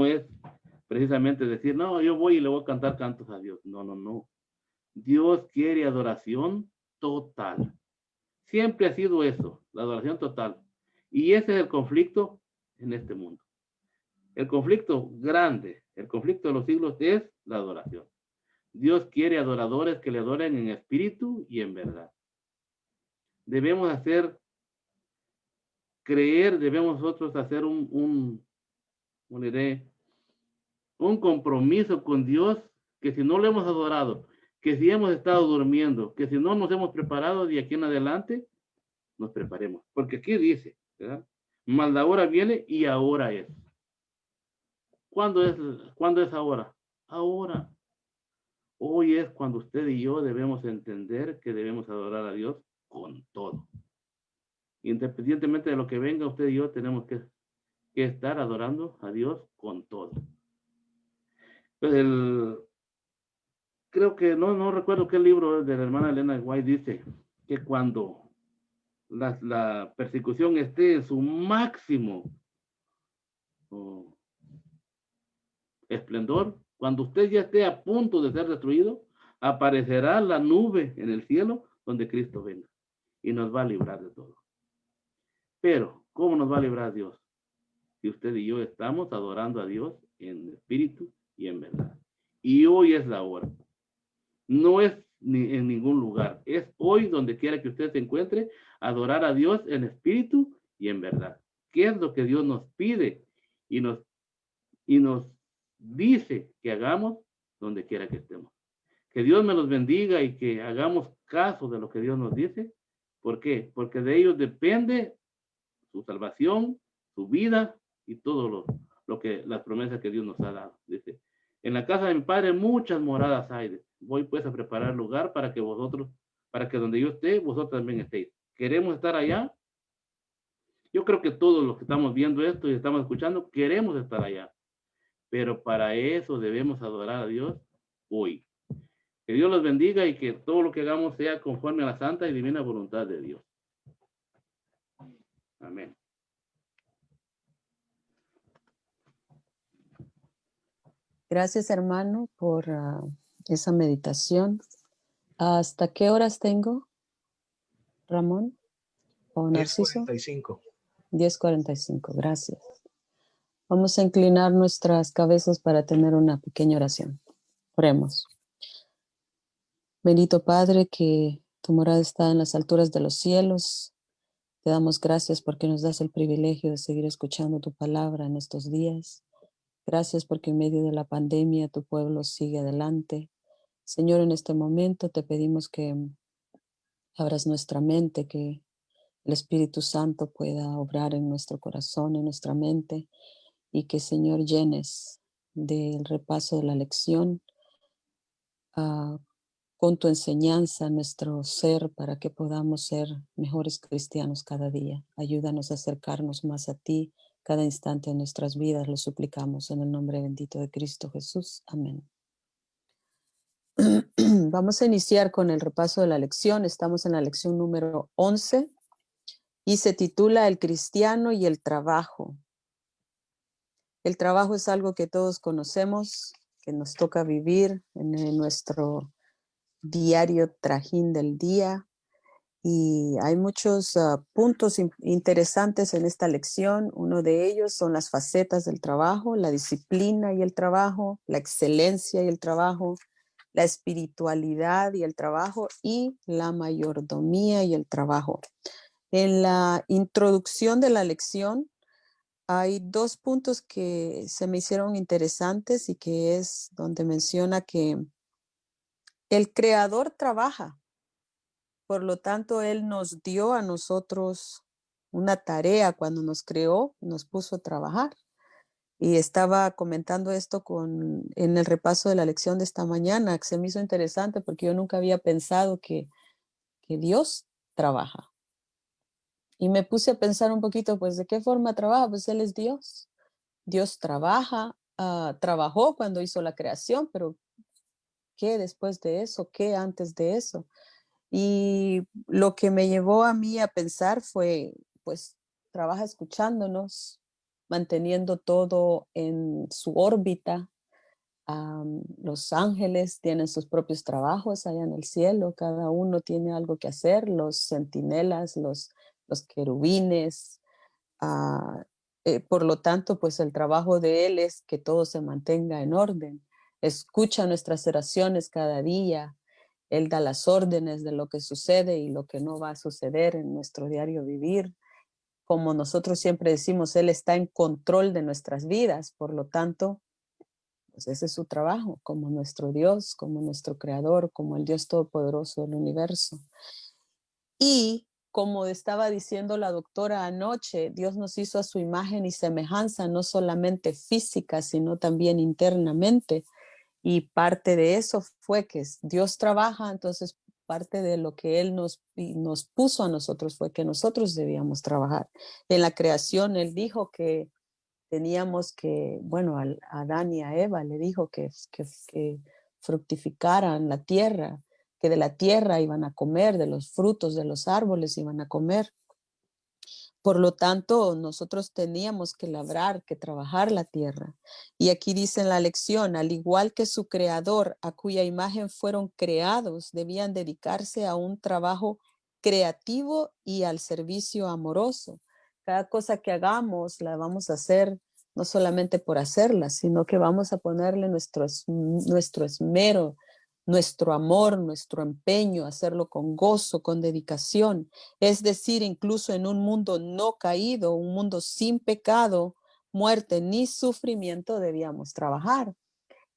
es precisamente decir, no, yo voy y le voy a cantar cantos a Dios. No, no, no. Dios quiere adoración total. Siempre ha sido eso, la adoración total. Y ese es el conflicto en este mundo. El conflicto grande, el conflicto de los siglos es la adoración. Dios quiere adoradores que le adoren en espíritu y en verdad. Debemos debemos nosotros hacer un compromiso con Dios, que si no lo hemos adorado, que si hemos estado durmiendo, que si no nos hemos preparado de aquí en adelante, nos preparemos. Porque aquí dice, ¿verdad? Mas la hora viene y ahora es. ¿Cuándo es ahora? Ahora. Hoy es cuando usted y yo debemos entender que debemos adorar a Dios con todo. Independientemente de lo que venga, usted y yo tenemos que estar adorando a Dios con todo. Creo que no recuerdo qué libro de la hermana Elena White dice que cuando la persecución esté en su máximo esplendor, cuando usted ya esté a punto de ser destruido, aparecerá la nube en el cielo donde Cristo venga y nos va a librar de todo. Pero, ¿cómo nos va a librar Dios? Si usted y yo estamos adorando a Dios en espíritu y en verdad. Y hoy es la hora. No es en ningún lugar. Es hoy, donde quiera que usted se encuentre, adorar a Dios en espíritu y en verdad. ¿Qué es lo que Dios nos pide y nos dice que hagamos donde quiera que estemos? Que Dios me los bendiga y que hagamos caso de lo que Dios nos dice. ¿Por qué? Porque de ellos depende su salvación, su vida y todo lo que las promesas que Dios nos ha dado. Dice, en la casa de mi padre muchas moradas hay. Voy pues a preparar lugar para que donde yo esté, vosotros también estéis. ¿Queremos estar allá? Yo creo que todos los que estamos viendo esto y estamos escuchando, queremos estar allá. Pero para eso debemos adorar a Dios hoy. Que Dios los bendiga y que todo lo que hagamos sea conforme a la santa y divina voluntad de Dios. Amén. Gracias, hermano, por esa meditación. ¿Hasta qué horas tengo, Ramón o Narciso? 10:45. 10:45, gracias. Vamos a inclinar nuestras cabezas para tener una pequeña oración. Oremos. Bendito Padre, que tu morada está en las alturas de los cielos. Te damos gracias porque nos das el privilegio de seguir escuchando tu palabra en estos días. Gracias porque en medio de la pandemia tu pueblo sigue adelante. Señor, en este momento te pedimos que abras nuestra mente, que el Espíritu Santo pueda obrar en nuestro corazón, en nuestra mente, y que, Señor, llenes del repaso de la lección con tu enseñanza nuestro ser para que podamos ser mejores cristianos cada día. Ayúdanos a acercarnos más a ti cada instante de nuestras vidas. Lo suplicamos en el nombre bendito de Cristo Jesús. Amén. Vamos a iniciar con el repaso de la lección. Estamos en la lección número 11 y se titula El cristiano y el trabajo. El trabajo es algo que todos conocemos, que nos toca vivir en nuestro diario trajín del día, y hay muchos puntos interesantes en esta lección. Uno de ellos son las facetas del trabajo, la disciplina y el trabajo, la excelencia y el trabajo, la espiritualidad y el trabajo y la mayordomía y el trabajo. En la introducción de la lección hay dos puntos que se me hicieron interesantes y que es donde menciona que el Creador trabaja. Por lo tanto, Él nos dio a nosotros una tarea cuando nos creó, nos puso a trabajar. Y estaba comentando esto en el repaso de la lección de esta mañana, que se me hizo interesante porque yo nunca había pensado que Dios trabaja. Y me puse a pensar un poquito, pues, ¿de qué forma trabaja? Pues Él es Dios. Dios trabaja, trabajó cuando hizo la creación, pero ¿qué después de eso? ¿Qué antes de eso? Y lo que me llevó a mí a pensar fue, pues, trabaja escuchándonos, manteniendo todo en su órbita. Los ángeles tienen sus propios trabajos allá en el cielo, cada uno tiene algo que hacer, los centinelas, los querubines. Por lo tanto, pues el trabajo de Él es que todo se mantenga en orden. Escucha nuestras oraciones cada día. Él da las órdenes de lo que sucede y lo que no va a suceder en nuestro diario vivir. Como nosotros siempre decimos, Él está en control de nuestras vidas. Por lo tanto, pues ese es su trabajo, como nuestro Dios, como nuestro Creador, como el Dios Todopoderoso del universo. Y como estaba diciendo la doctora anoche, Dios nos hizo a su imagen y semejanza, no solamente física, sino también internamente. Y parte de eso fue que Dios trabaja, entonces parte de lo que Él nos puso a nosotros fue que nosotros debíamos trabajar. En la creación Él dijo que teníamos que, bueno, a Adán y a Eva le dijo que fructificaran la tierra, que de la tierra iban a comer, de los frutos de los árboles iban a comer. Por lo tanto, nosotros teníamos que labrar, que trabajar la tierra. Y aquí dice en la lección, al igual que su creador, a cuya imagen fueron creados, debían dedicarse a un trabajo creativo y al servicio amoroso. Cada cosa que hagamos la vamos a hacer no solamente por hacerla, sino que vamos a ponerle nuestro esmero, nuestro amor, nuestro empeño, hacerlo con gozo, con dedicación. Es decir, incluso en un mundo no caído, un mundo sin pecado, muerte ni sufrimiento, debíamos trabajar.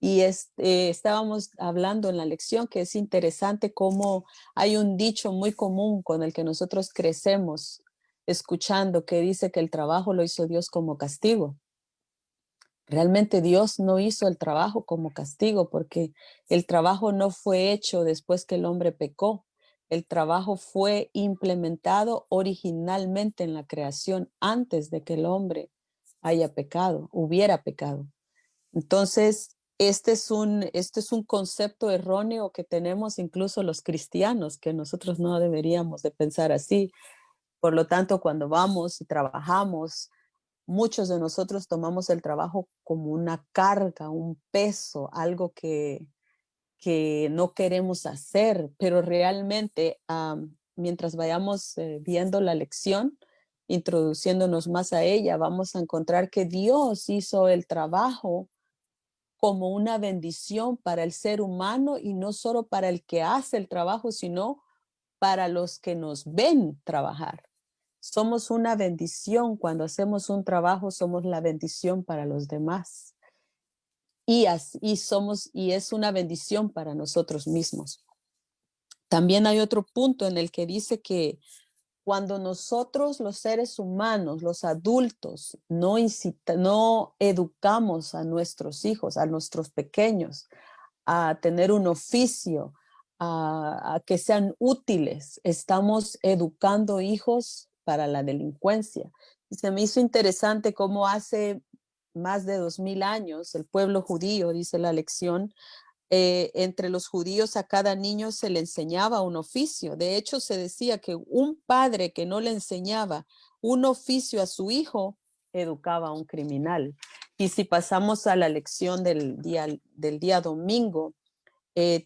Y estábamos hablando en la lección que es interesante cómo hay un dicho muy común con el que nosotros crecemos escuchando que dice que el trabajo lo hizo Dios como castigo. Realmente Dios no hizo el trabajo como castigo porque el trabajo no fue hecho después que el hombre pecó. El trabajo fue implementado originalmente en la creación antes de que el hombre hubiera pecado. Entonces, este es un concepto erróneo que tenemos incluso los cristianos, que nosotros no deberíamos de pensar así. Por lo tanto, cuando vamos y trabajamos, muchos de nosotros tomamos el trabajo como una carga, un peso, algo que no queremos hacer, pero realmente mientras vayamos viendo la lección, introduciéndonos más a ella, vamos a encontrar que Dios hizo el trabajo como una bendición para el ser humano y no solo para el que hace el trabajo, sino para los que nos ven trabajar. Somos una bendición cuando hacemos un trabajo, somos la bendición para los demás. Y es una bendición para nosotros mismos. También hay otro punto en el que dice que cuando nosotros los seres humanos, los adultos, no educamos a nuestros hijos, a nuestros pequeños, a tener un oficio, a que sean útiles, estamos educando hijos para la delincuencia. Y se me hizo interesante cómo hace más de 2000 años el pueblo judío, dice la lección, entre los judíos a cada niño se le enseñaba un oficio. De hecho, se decía que un padre que no le enseñaba un oficio a su hijo educaba a un criminal. Y si pasamos a la lección del día domingo,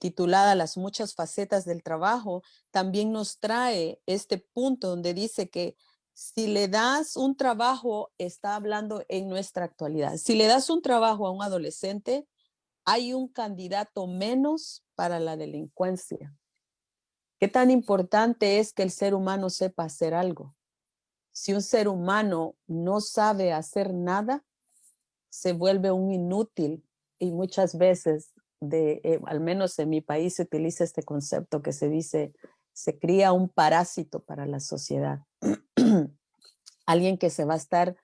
titulada Las muchas facetas del trabajo, también nos trae este punto donde dice que si le das un trabajo, está hablando en nuestra actualidad, si le das un trabajo a un adolescente, hay un candidato menos para la delincuencia. ¿Qué tan importante es que el ser humano sepa hacer algo? Si un ser humano no sabe hacer nada, se vuelve un inútil y muchas veces, al menos en mi país se utiliza este concepto que se dice, se cría un parásito para la sociedad. alguien que se va a estar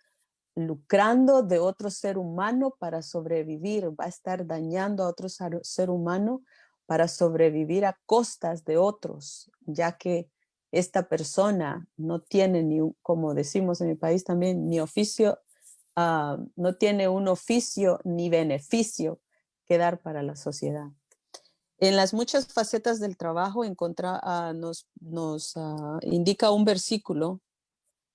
lucrando de otro ser humano para sobrevivir, va a estar dañando a otro ser humano para sobrevivir a costas de otros, ya que esta persona no tiene ni, como decimos en mi país también, ni oficio, no tiene un oficio ni beneficio que dar para la sociedad. En las muchas facetas del trabajo nos indica un versículo,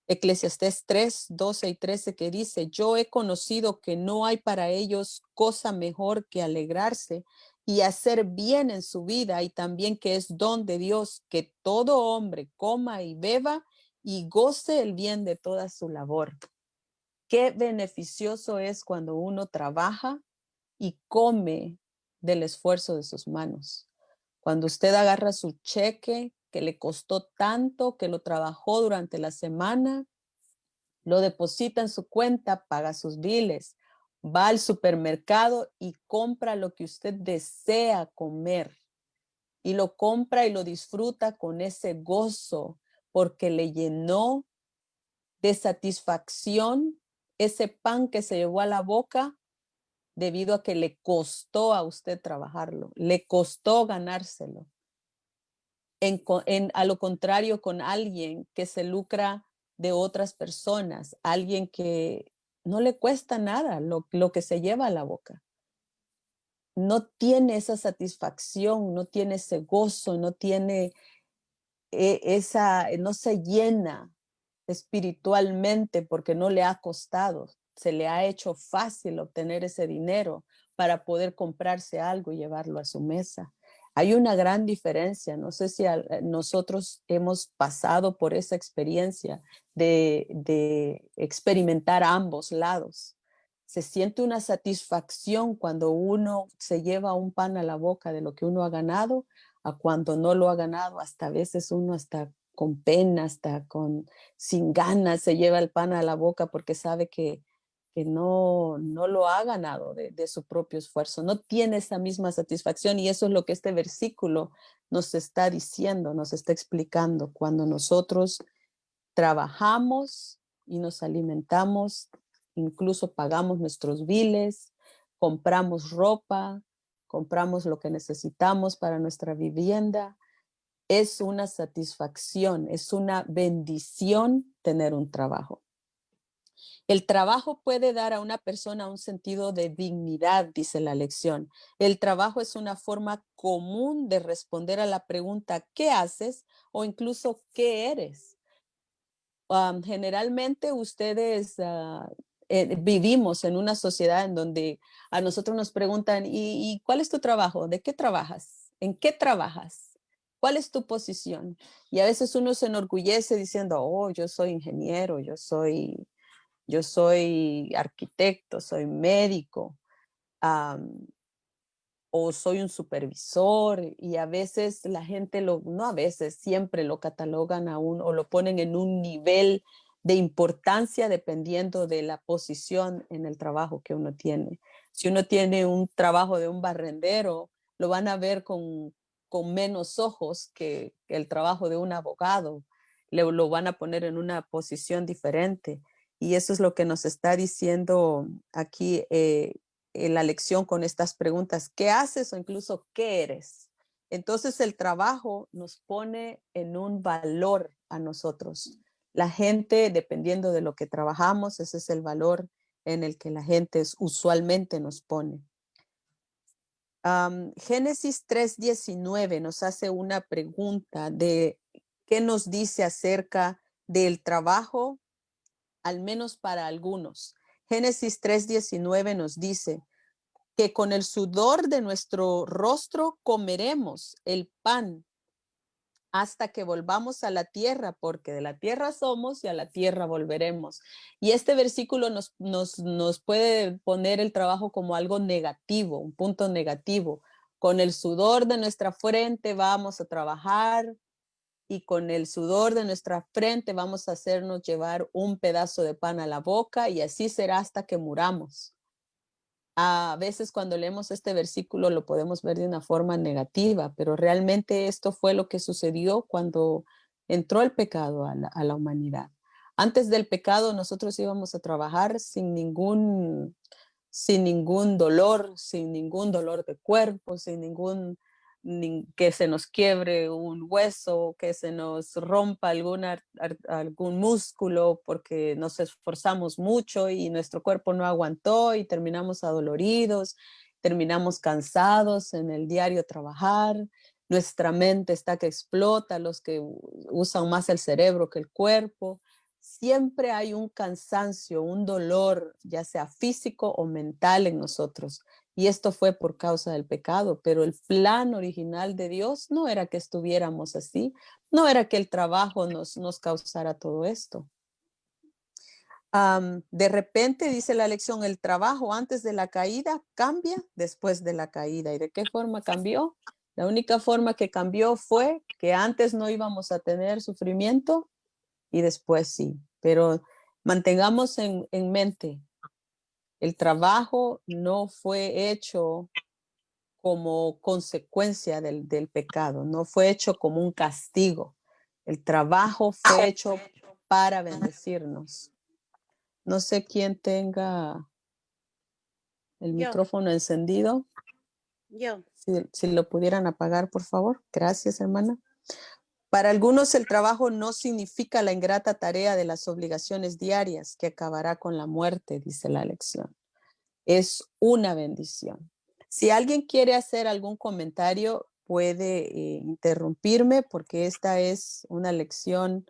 Eclesiastés 3, 12 y 13, que dice: yo he conocido que no hay para ellos cosa mejor que alegrarse y hacer bien en su vida, y también que es don de Dios que todo hombre coma y beba y goce el bien de toda su labor. Qué beneficioso es cuando uno trabaja y come del esfuerzo de sus manos. Cuando usted agarra su cheque que le costó tanto, que lo trabajó durante la semana, lo deposita en su cuenta, paga sus biles, va al supermercado y compra lo que usted desea comer. Y lo compra y lo disfruta con ese gozo, porque le llenó de satisfacción ese pan que se llevó a la boca debido a que le costó a usted trabajarlo, le costó ganárselo. A lo contrario, con alguien que se lucra de otras personas, alguien que no le cuesta nada lo que se lleva a la boca. No tiene esa satisfacción, no tiene ese gozo, no tiene no se llena espiritualmente porque no le ha costado. Se le ha hecho fácil obtener ese dinero para poder comprarse algo y llevarlo a su mesa. Hay una gran diferencia. No sé si nosotros hemos pasado por esa experiencia de experimentar ambos lados. Se siente una satisfacción cuando uno se lleva un pan a la boca de lo que uno ha ganado, a cuando no lo ha ganado. Hasta a veces uno hasta con pena, sin ganas se lleva el pan a la boca porque sabe que no lo ha ganado de su propio esfuerzo. No tiene esa misma satisfacción, y eso es lo que este versículo nos está diciendo, nos está explicando. Cuando nosotros trabajamos y nos alimentamos, incluso pagamos nuestros biles, compramos ropa, compramos lo que necesitamos para nuestra vivienda, es una satisfacción, es una bendición tener un trabajo. El trabajo puede dar a una persona un sentido de dignidad, dice la lección. El trabajo es una forma común de responder a la pregunta ¿qué haces? O incluso ¿qué eres? Generalmente ustedes vivimos en una sociedad en donde a nosotros nos preguntan ¿y cuál es tu trabajo? ¿De qué trabajas? ¿En qué trabajas? ¿Cuál es tu posición? Y a veces uno se enorgullece diciendo, oh, yo soy ingeniero, yo soy arquitecto, soy médico, o soy un supervisor, y a veces la gente no a veces, siempre lo catalogan o lo ponen en un nivel de importancia dependiendo de la posición en el trabajo que uno tiene. Si uno tiene un trabajo de un barrendero, lo van a ver con menos ojos que el trabajo de un abogado. Lo van a poner en una posición diferente. Y eso es lo que nos está diciendo aquí en la lección con estas preguntas. ¿Qué haces? O incluso, ¿qué eres? Entonces el trabajo nos pone en un valor a nosotros. La gente, dependiendo de lo que trabajamos, ese es el valor en el que la gente usualmente nos pone. Génesis 3:19 nos hace una pregunta de qué nos dice acerca del trabajo, al menos para algunos. Génesis 3:19 nos dice que con el sudor de nuestro rostro comeremos el pan hasta que volvamos a la tierra, porque de la tierra somos y a la tierra volveremos. Y este versículo nos puede poner el trabajo como algo negativo, un punto negativo. Con el sudor de nuestra frente vamos a trabajar, y con el sudor de nuestra frente vamos a hacernos llevar un pedazo de pan a la boca, y así será hasta que muramos. A veces cuando leemos este versículo lo podemos ver de una forma negativa, pero realmente esto fue lo que sucedió cuando entró el pecado a la humanidad. Antes del pecado nosotros íbamos a trabajar sin ningún dolor, sin ningún dolor de cuerpo, sin que se nos quiebre un hueso, que se nos rompa algún músculo porque nos esforzamos mucho y nuestro cuerpo no aguantó y terminamos adoloridos, terminamos cansados en el diario trabajar. Nuestra mente está que explota, los que usan más el cerebro que el cuerpo. Siempre hay un cansancio, un dolor, ya sea físico o mental en nosotros. Y esto fue por causa del pecado, pero el plan original de Dios no era que estuviéramos así, no era que el trabajo nos causara todo esto. De repente, dice la lección, el trabajo antes de la caída cambia después de la caída. ¿Y de qué forma cambió? La única forma que cambió fue que antes no íbamos a tener sufrimiento y después sí. Pero mantengamos en mente, el trabajo no fue hecho como consecuencia del pecado, no fue hecho como un castigo. El trabajo fue hecho para bendecirnos. No sé quién tenga el Yo. micrófono encendido. Yo. Si lo pudieran apagar, por favor. Gracias, hermana. Para algunos el trabajo no significa la ingrata tarea de las obligaciones diarias que acabará con la muerte, dice la lección. Es una bendición. Si alguien quiere hacer algún comentario, puede interrumpirme porque esta es una lección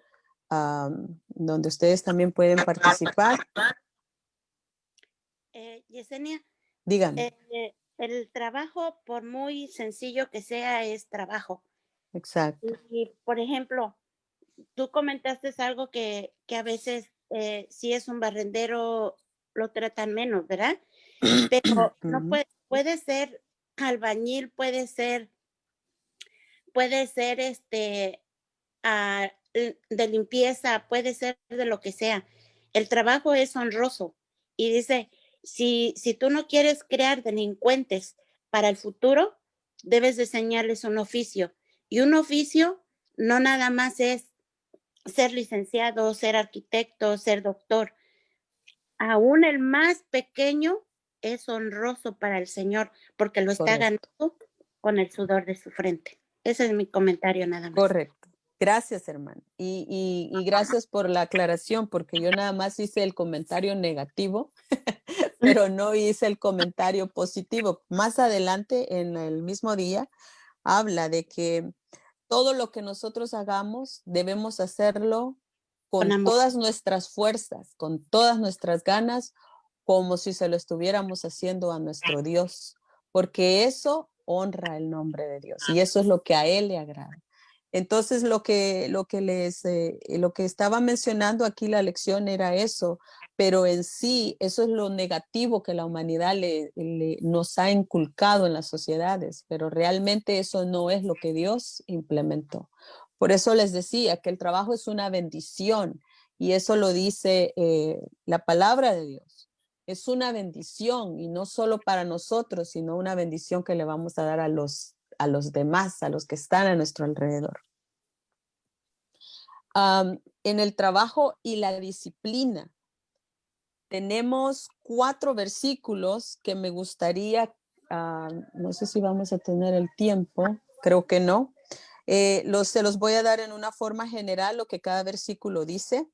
donde ustedes también pueden participar. Yesenia, Díganme. el trabajo, por muy sencillo que sea, es trabajo. Exacto. Y por ejemplo, tú comentaste algo que a veces, si es un barrendero, lo tratan menos, ¿verdad? Pero no puede ser albañil, puede ser de limpieza, puede ser de lo que sea. El trabajo es honroso. Y dice, si tú no quieres crear delincuentes para el futuro, debes de enseñarles un oficio. Y un oficio no nada más es ser licenciado, ser arquitecto, ser doctor. Aún el más pequeño es honroso para el Señor porque lo está Correcto. ganando con el sudor de su frente. Ese es mi comentario nada más. Correcto. Gracias, hermano. Y gracias por la aclaración, porque yo nada más hice el comentario negativo, pero no hice el comentario positivo. Más adelante, en el mismo día, habla de que todo lo que nosotros hagamos debemos hacerlo Con con amor. todas nuestras fuerzas, con todas nuestras ganas, como si se lo estuviéramos haciendo a nuestro Dios, porque eso honra el nombre de Dios y eso es lo que a Él le agrada. Entonces, lo que estaba mencionando aquí la lección era eso, pero en sí, eso es lo negativo que la humanidad nos ha inculcado en las sociedades, pero realmente eso no es lo que Dios implementó. Por eso les decía que el trabajo es una bendición y eso lo dice la palabra de Dios. Es una bendición y no solo para nosotros, sino una bendición que le vamos a dar a los demás, a los que están a nuestro alrededor. En el trabajo y la disciplina, tenemos 4 versículos que me gustaría, no sé si vamos a tener el tiempo, creo que no. Se los voy a dar en una forma general lo que cada versículo dice.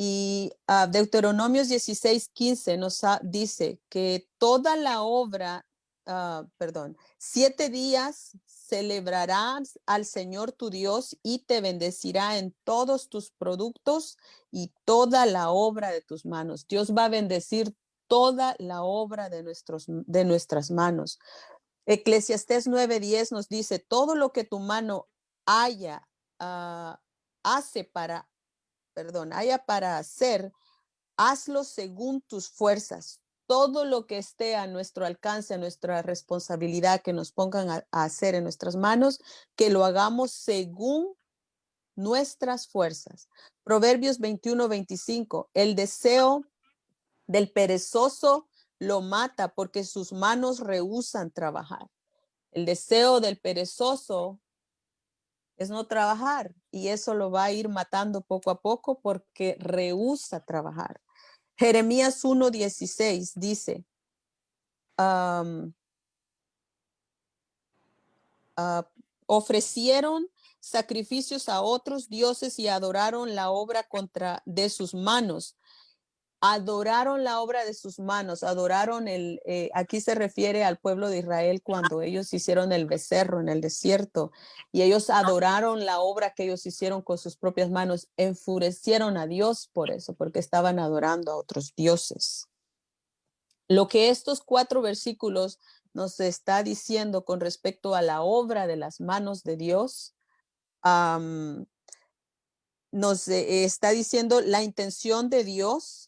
Y Deuteronomios 16:15 nos dice que toda la obra, 7 días celebrarás al Señor tu Dios y te bendecirá en todos tus productos y toda la obra de tus manos. Dios va a bendecir toda la obra de nuestras manos. Eclesiastés 9:10 nos dice, todo lo que tu mano haya para hacer, hazlo según tus fuerzas. Todo lo que esté a nuestro alcance, a nuestra responsabilidad, que nos pongan a hacer en nuestras manos, que lo hagamos según nuestras fuerzas. Proverbios 21:25, el deseo del perezoso lo mata porque sus manos rehúsan trabajar. El deseo del perezoso es no trabajar, y eso lo va a ir matando poco a poco porque rehúsa trabajar. Jeremías 1:16 dice, ofrecieron sacrificios a otros dioses y adoraron la obra de sus manos. Adoraron la obra de sus manos, adoraron aquí se refiere al pueblo de Israel cuando ellos hicieron el becerro en el desierto y ellos adoraron la obra que ellos hicieron con sus propias manos, enfurecieron a Dios por eso, porque estaban adorando a otros dioses. Lo que estos 4 versículos nos está diciendo con respecto a la obra de las manos de Dios, nos está diciendo la intención de Dios,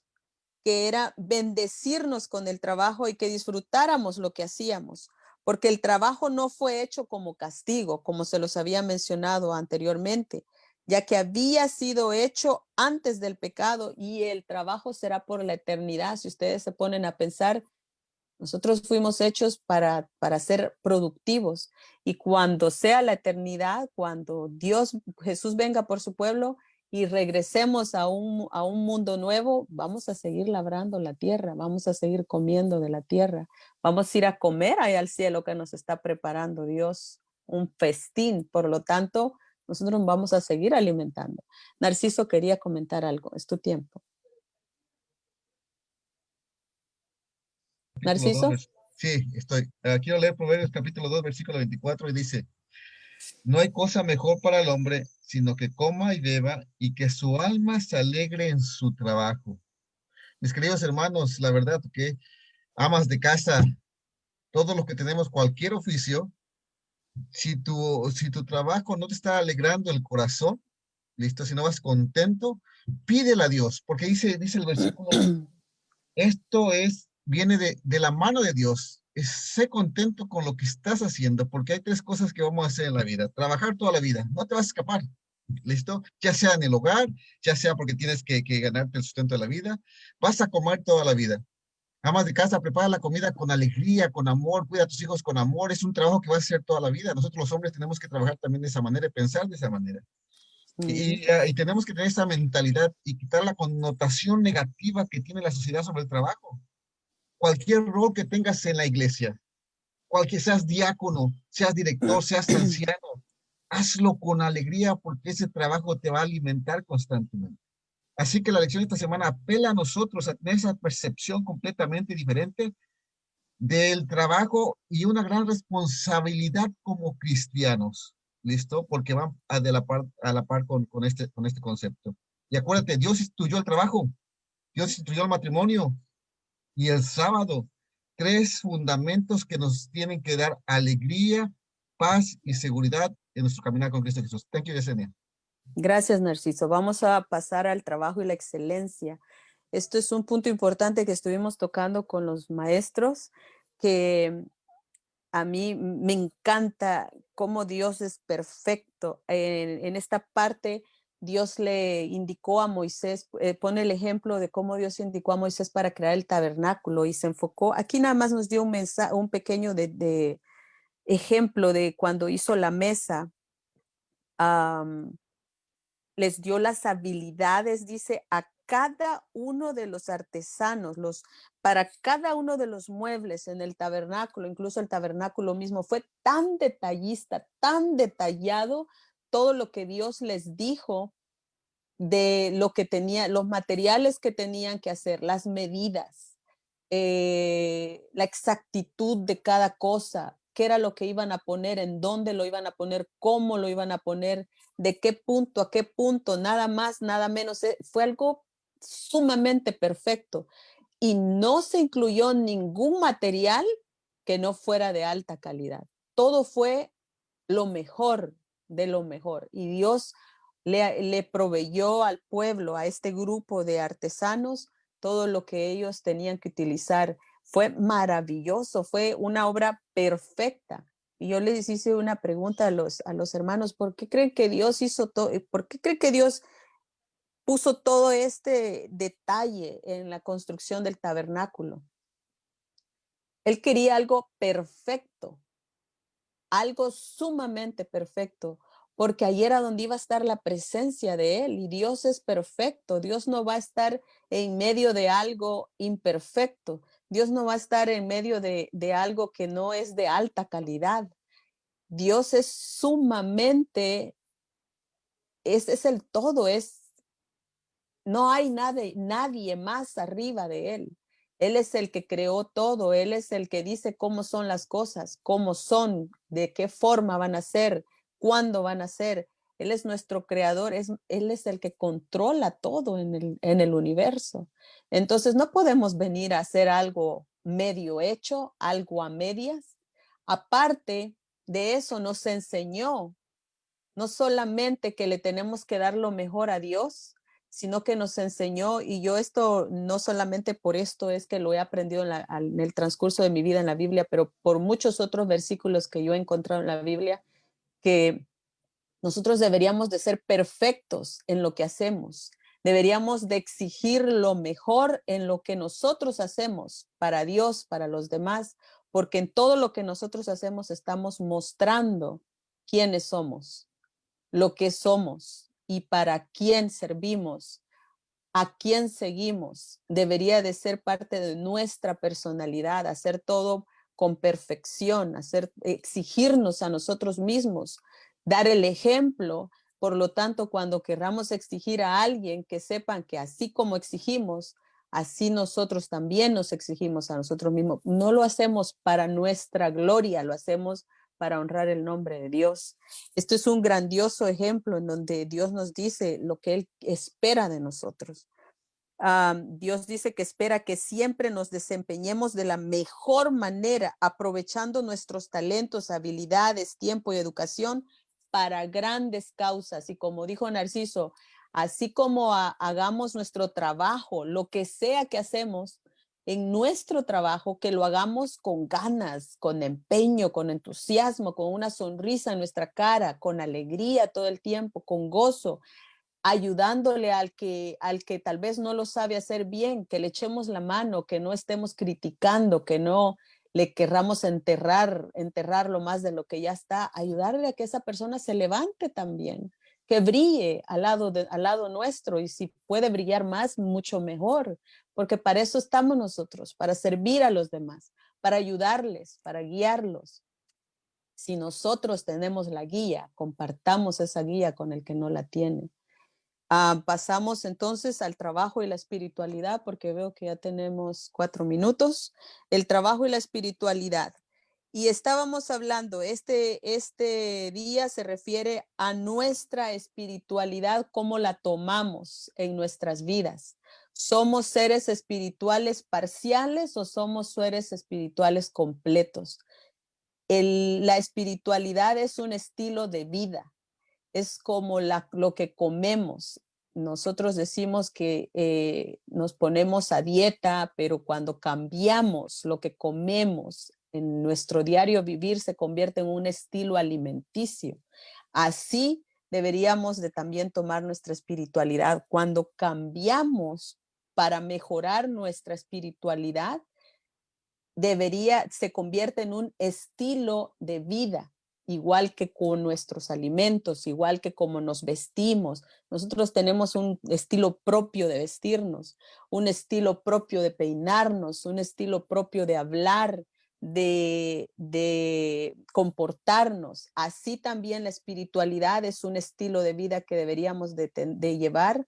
que era bendecirnos con el trabajo y que disfrutáramos lo que hacíamos, porque el trabajo no fue hecho como castigo, como se los había mencionado anteriormente, ya que había sido hecho antes del pecado y el trabajo será por la eternidad. Si ustedes se ponen a pensar, nosotros fuimos hechos para ser productivos y cuando sea la eternidad, cuando Jesús venga por su pueblo y regresemos a un mundo nuevo, vamos a seguir labrando la tierra, vamos a seguir comiendo de la tierra, vamos a ir a comer ahí al cielo que nos está preparando Dios, un festín. Por lo tanto, nosotros nos vamos a seguir alimentando. Narciso quería comentar algo, es tu tiempo. Capítulo 2, Narciso. sí, estoy. Quiero leer Proverbios capítulo 2, versículo 24 y dice, no hay cosa mejor para el hombre, sino que coma y beba y que su alma se alegre en su trabajo. Mis queridos hermanos, la verdad que amas de casa, todos los que tenemos cualquier oficio, si tu trabajo no te está alegrando el corazón, listo, si no vas contento, pídele a Dios, porque dice el versículo, viene de la mano de Dios. Sé contento con lo que estás haciendo, porque hay 3 cosas que vamos a hacer en la vida. Trabajar toda la vida, no te vas a escapar, ¿listo? Ya sea en el hogar, ya sea porque tienes que ganarte el sustento de la vida, vas a comer toda la vida. Amas de casa, prepara la comida con alegría, con amor, cuida a tus hijos con amor. Es un trabajo que vas a hacer toda la vida. Nosotros los hombres tenemos que trabajar también de esa manera y pensar de esa manera. Y tenemos que tener esa mentalidad y quitar la connotación negativa que tiene la sociedad sobre el trabajo. Cualquier rol que tengas en la iglesia, seas diácono, seas director, seas anciano, hazlo con alegría porque ese trabajo te va a alimentar constantemente. Así que la lección de esta semana apela a nosotros a tener esa percepción completamente diferente del trabajo y una gran responsabilidad como cristianos. ¿Listo? Porque van a la par con este concepto. Y acuérdate, Dios instituyó el trabajo, Dios instituyó el matrimonio y el sábado. 3 fundamentos que nos tienen que dar alegría, paz y seguridad en nuestro caminar con Cristo Jesús. Thank you, Yesenia. Gracias, Narciso. Vamos a pasar al trabajo y la excelencia. Esto es un punto importante que estuvimos tocando con los maestros, que a mí me encanta cómo Dios es perfecto. En esta parte, Dios le indicó a Moisés, pone el ejemplo de cómo Dios indicó a Moisés para crear el tabernáculo y se enfocó. Aquí nada más nos dio un pequeño de ejemplo de cuando hizo la mesa. Les dio las habilidades, dice, a cada uno de los artesanos, para cada uno de los muebles en el tabernáculo, incluso el tabernáculo mismo, fue tan detallista, tan detallado todo lo que Dios les dijo de lo que tenía, los materiales que tenían que hacer, las medidas, la exactitud de cada cosa, qué era lo que iban a poner, en dónde lo iban a poner, cómo lo iban a poner, de qué punto a qué punto, nada más, nada menos. Fue algo sumamente perfecto y no se incluyó ningún material que no fuera de alta calidad. Todo fue lo mejor de lo mejor y Dios le proveyó al pueblo, a este grupo de artesanos, todo lo que ellos tenían que utilizar. Fue maravilloso, fue una obra perfecta. Y yo les hice una pregunta a los hermanos, ¿por qué creen que Dios hizo todo? ¿Por qué creen que Dios puso todo este detalle en la construcción del tabernáculo? Él quería algo perfecto, algo sumamente perfecto, porque ahí era donde iba a estar la presencia de Él. Y Dios es perfecto. Dios no va a estar en medio de algo imperfecto. Dios no va a estar en medio de algo que no es de alta calidad. Dios es sumamente, es el todo, no hay nadie más arriba de Él. Él es el que creó todo, Él es el que dice cómo son las cosas, cómo son, de qué forma van a ser, cuándo van a ser. Él es nuestro creador, Él es el que controla todo en el universo. Entonces no podemos venir a hacer algo medio hecho, algo a medias. Aparte de eso nos enseñó no solamente que le tenemos que dar lo mejor a Dios, sino que nos enseñó, y yo esto no solamente por esto es que lo he aprendido en el transcurso de mi vida en la Biblia, pero por muchos otros versículos que yo he encontrado en la Biblia, que nosotros deberíamos de ser perfectos en lo que hacemos. Deberíamos de exigir lo mejor en lo que nosotros hacemos para Dios, para los demás, porque en todo lo que nosotros hacemos estamos mostrando quiénes somos, lo que somos y para quién servimos, a quién seguimos. Debería de ser parte de nuestra personalidad, hacer todo con perfección, exigirnos a nosotros mismos, dar el ejemplo. Por lo tanto, cuando querramos exigir a alguien, que sepan que así como exigimos, así nosotros también nos exigimos a nosotros mismos. No lo hacemos para nuestra gloria, lo hacemos para honrar el nombre de Dios. Esto es un grandioso ejemplo en donde Dios nos dice lo que Él espera de nosotros. Dios dice que espera que siempre nos desempeñemos de la mejor manera, aprovechando nuestros talentos, habilidades, tiempo y educación para grandes causas. Y como dijo Narciso, así como hagamos nuestro trabajo, lo que sea que hacemos, en nuestro trabajo, que lo hagamos con ganas, con empeño, con entusiasmo, con una sonrisa en nuestra cara, con alegría todo el tiempo, con gozo, ayudándole al que tal vez no lo sabe hacer bien, que le echemos la mano, que no estemos criticando, que no le querramos enterrarlo más de lo que ya está, ayudarle a que esa persona se levante también, que brille al lado nuestro, y si puede brillar más, mucho mejor, porque para eso estamos nosotros, para servir a los demás, para ayudarles, para guiarlos. Si nosotros tenemos la guía, compartamos esa guía con el que no la tiene. Pasamos entonces al trabajo y la espiritualidad, porque veo que ya tenemos 4 minutos. El trabajo y la espiritualidad. Y estábamos hablando, este día se refiere a nuestra espiritualidad, cómo la tomamos en nuestras vidas. ¿Somos seres espirituales parciales o somos seres espirituales completos? La espiritualidad es un estilo de vida. Es como lo que comemos. Nosotros decimos que nos ponemos a dieta, pero cuando cambiamos lo que comemos en nuestro diario vivir, se convierte en un estilo alimenticio. Así deberíamos de también tomar nuestra espiritualidad. Cuando cambiamos para mejorar nuestra espiritualidad, se convierte en un estilo de vida, igual que con nuestros alimentos, igual que como nos vestimos. Nosotros tenemos un estilo propio de vestirnos, un estilo propio de peinarnos, un estilo propio de hablar, de comportarnos. Así también la espiritualidad es un estilo de vida que deberíamos de llevar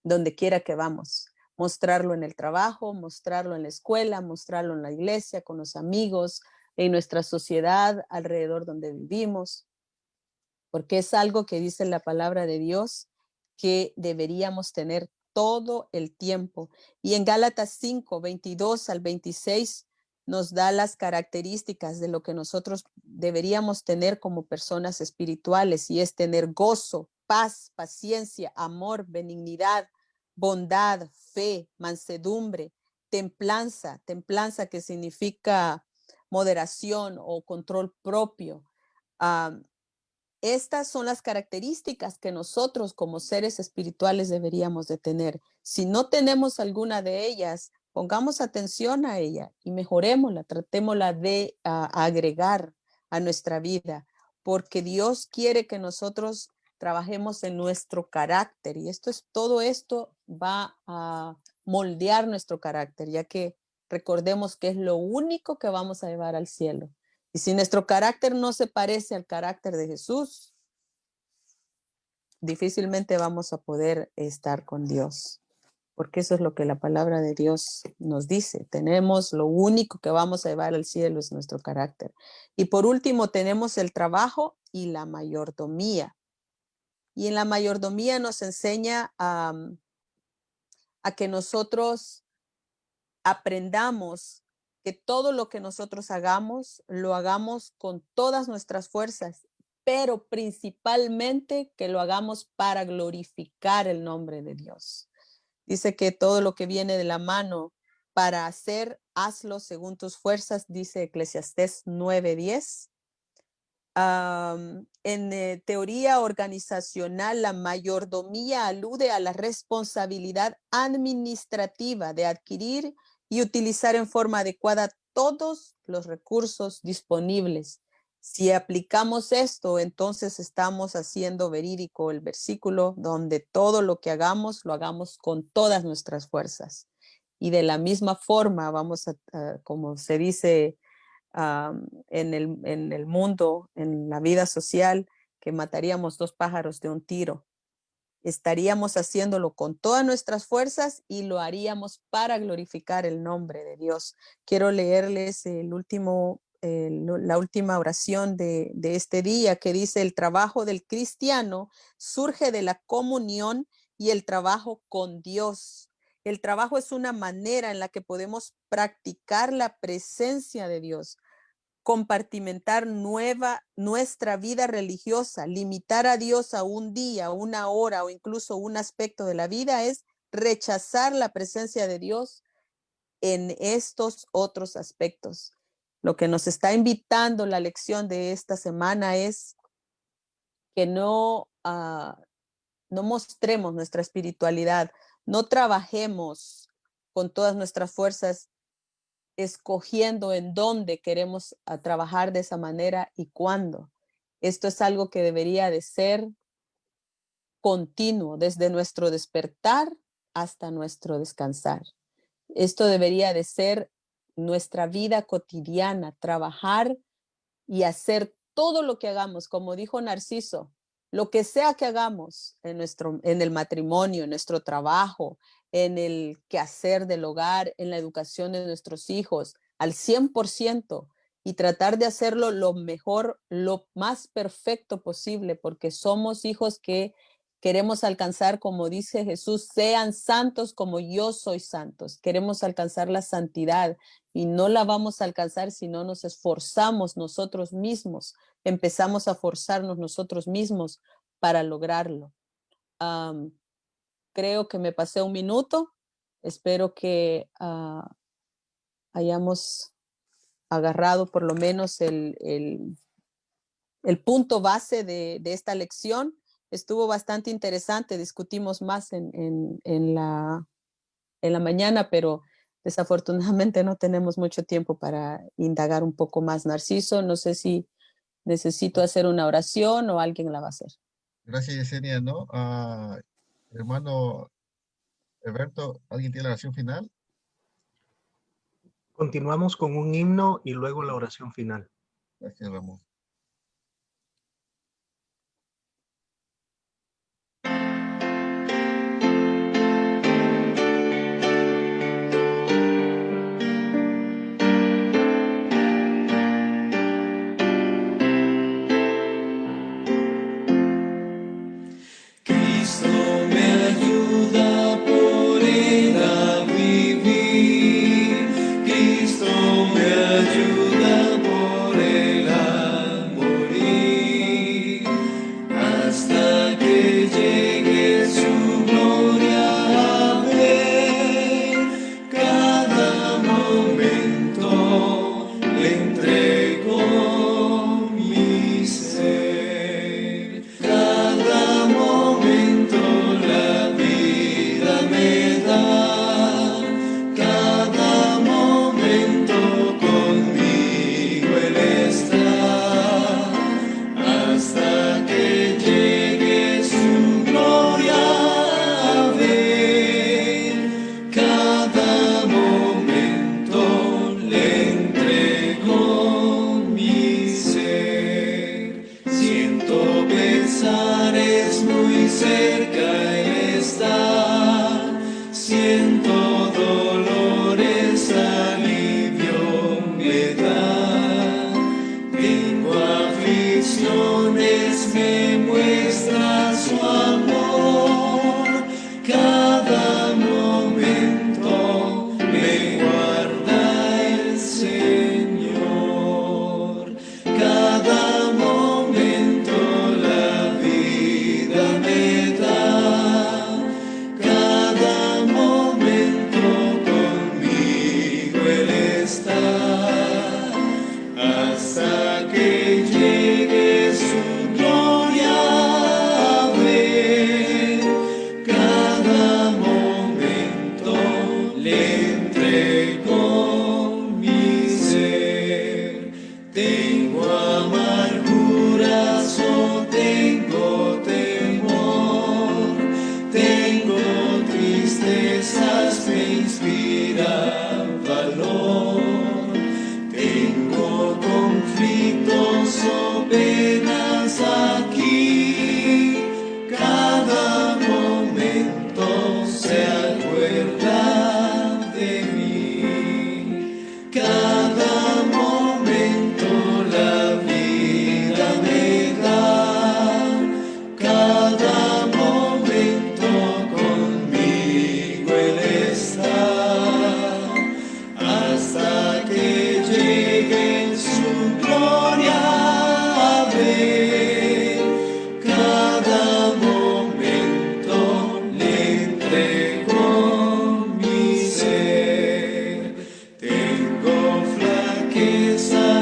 donde quiera que vamos. Mostrarlo en el trabajo, mostrarlo en la escuela, mostrarlo en la iglesia, con los amigos, en nuestra sociedad, alrededor donde vivimos, porque es algo que dice la palabra de Dios que deberíamos tener todo el tiempo. Y en Gálatas 5, 22 al 26 nos da las características de lo que nosotros deberíamos tener como personas espirituales, y es tener gozo, paz, paciencia, amor, benignidad, bondad, fe, mansedumbre, templanza que significa moderación o control propio. Estas son las características que nosotros como seres espirituales deberíamos de tener. Si no tenemos alguna de ellas, pongamos atención a ella y mejorémosla, tratémosla de agregar a nuestra vida, porque Dios quiere que nosotros trabajemos en nuestro carácter, y todo esto va a moldear nuestro carácter, ya que recordemos que es lo único que vamos a llevar al cielo. Y si nuestro carácter no se parece al carácter de Jesús, difícilmente vamos a poder estar con Dios, porque eso es lo que la palabra de Dios nos dice. Tenemos lo único que vamos a llevar al cielo es nuestro carácter. Y por último tenemos el trabajo y la mayordomía. Y en la mayordomía nos enseña a que nosotros aprendamos que todo lo que nosotros hagamos, lo hagamos con todas nuestras fuerzas, pero principalmente que lo hagamos para glorificar el nombre de Dios. Dice que todo lo que viene de la mano para hacer, hazlo según tus fuerzas, dice Eclesiastés 9:10. En teoría organizacional, la mayordomía alude a la responsabilidad administrativa de adquirir y utilizar en forma adecuada todos los recursos disponibles. Si aplicamos esto, entonces estamos haciendo verídico el versículo donde todo lo que hagamos, lo hagamos con todas nuestras fuerzas. Y de la misma forma, vamos a como se dice en el mundo, en la vida social, que mataríamos 2 pájaros de un tiro. Estaríamos haciéndolo con todas nuestras fuerzas y lo haríamos para glorificar el nombre de Dios. Quiero leerles la última oración de este día, que dice: el trabajo del cristiano surge de la comunión y el trabajo con Dios. El trabajo es una manera en la que podemos practicar la presencia de Dios, compartimentar nuestra vida religiosa. Limitar a Dios a un día, una hora o incluso un aspecto de la vida es rechazar la presencia de Dios en estos otros aspectos. Lo que nos está invitando la lección de esta semana es que no mostremos nuestra espiritualidad, no trabajemos con todas nuestras fuerzas escogiendo en dónde queremos trabajar de esa manera y cuándo. Esto es algo que debería de ser continuo, desde nuestro despertar hasta nuestro descansar. Esto debería de ser nuestra vida cotidiana, trabajar y hacer todo lo que hagamos, como dijo Narciso, lo que sea que hagamos en el matrimonio, en nuestro trabajo, en el quehacer del hogar, en la educación de nuestros hijos, al 100%, y tratar de hacerlo lo mejor, lo más perfecto posible, porque somos hijos que queremos alcanzar, como dice Jesús, sean santos como yo soy santos. Queremos alcanzar la santidad y no la vamos a alcanzar si no nos esforzamos nosotros mismos. Empezamos a forzarnos nosotros mismos para lograrlo. Creo que me pasé un minuto. Espero que hayamos agarrado por lo menos el punto base de esta lección. Estuvo bastante interesante, discutimos más en la mañana, pero desafortunadamente no tenemos mucho tiempo para indagar un poco más. Narciso, no sé si necesito hacer una oración o alguien la va a hacer. Gracias, Yesenia, ¿no? Hermano Alberto, ¿alguien tiene la oración final? Continuamos con un himno y luego la oración final. Gracias, Ramón. Cristo me ayuda por él a vivir. Cristo me ayuda por él a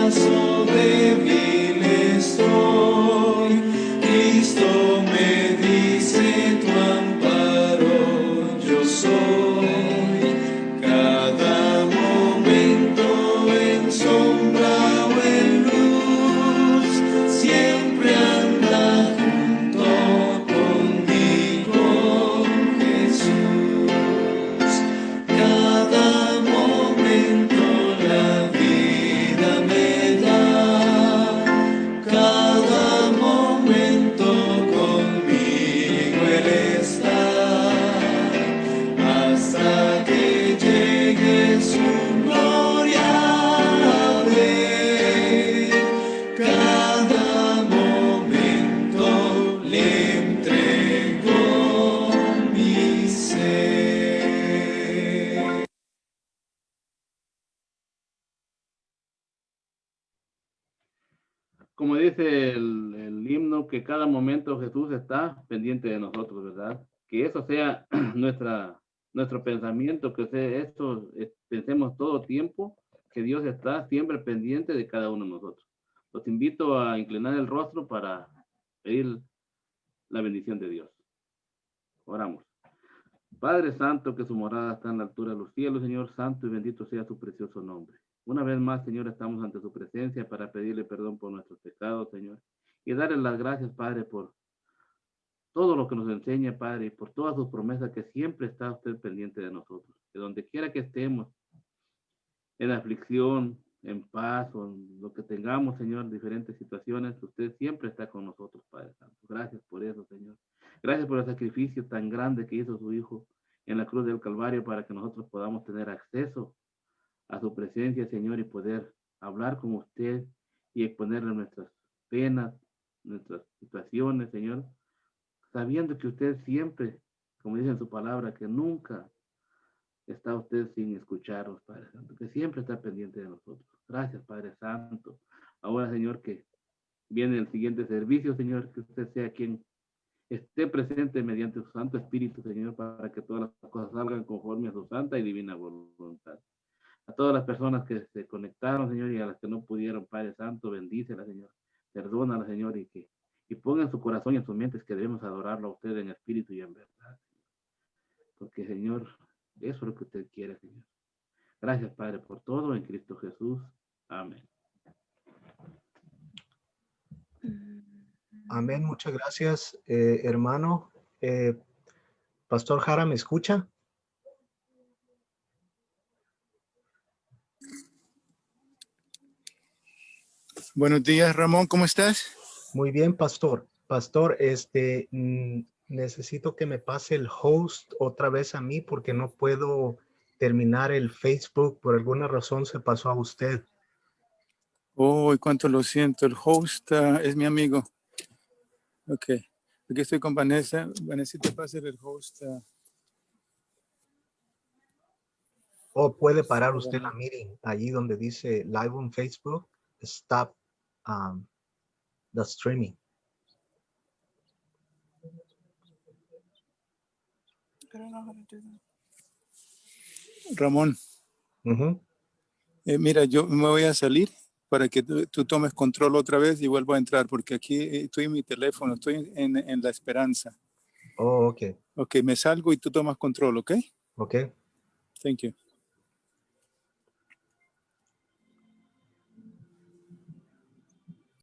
paso débil estoy, Cristo me dice tu amparo yo soy. Cada momento en sombra o en luz, siempre anda junto conmigo Jesús. Cada momento la vida me da, cada momento conmigo Él está, hasta que llegue su gloria a ver. Cada momento le entrego mi ser. Como dice el himno, que cada momento Jesús está pendiente de nosotros, ¿verdad? Que eso sea nuestro pensamiento, que sea esto, pensemos todo tiempo, que Dios está siempre pendiente de cada uno de nosotros. Los invito a inclinar el rostro para pedir la bendición de Dios. Oramos. Padre Santo, que su morada está en la altura de los cielos, Señor Santo, y bendito sea su precioso nombre. Una vez más, Señor, estamos ante su presencia para pedirle perdón por nuestros pecados, Señor, y darle las gracias, Padre, por todo lo que nos enseña, Padre, y por todas sus promesas, que siempre está usted pendiente de nosotros. Que donde quiera que estemos, en aflicción, en paz, o en lo que tengamos, Señor, diferentes situaciones, usted siempre está con nosotros, Padre Santo. Gracias por eso, Señor. Gracias por el sacrificio tan grande que hizo su Hijo en la cruz del Calvario para que nosotros podamos tener acceso a su presencia, Señor, y poder hablar con usted y exponerle nuestras penas, nuestras situaciones, Señor, sabiendo que usted siempre, como dice en su palabra, que nunca está usted sin escucharnos, Padre Santo, que siempre está pendiente de nosotros. Gracias, Padre Santo. Ahora, Señor, que viene el siguiente servicio, Señor, que usted sea quien esté presente mediante su Santo Espíritu, Señor, para que todas las cosas salgan conforme a su santa y divina voluntad. A todas las personas que se conectaron, Señor, y a las que no pudieron, Padre Santo, bendícela, Señor. Perdónala, Señor, y ponga en su corazón y en sus mentes que debemos adorarlo a usted en espíritu y en verdad. Porque, Señor, eso es lo que usted quiere, Señor. Gracias, Padre, por todo en Cristo Jesús. Amén. Amén, muchas gracias, hermano. Pastor Jara, ¿me escucha? Buenos días, Ramón, ¿cómo estás? Muy bien, pastor. Pastor, necesito que me pase el host otra vez a mí porque no puedo terminar el Facebook. Por alguna razón se pasó a usted. Oh, cuánto lo siento. El host es mi amigo. Ok. Aquí estoy con Vanessa. Vanessa, te pasa el host. O puede parar usted la meeting allí donde dice live on Facebook. Stop the streaming. Ramón, mira, yo me voy a salir para que tú tomes control otra vez y vuelvo a entrar, porque aquí estoy en mi teléfono, estoy en La Esperanza. Oh, ok. Ok, me salgo y tú tomas control, ¿ok? Ok. Thank you.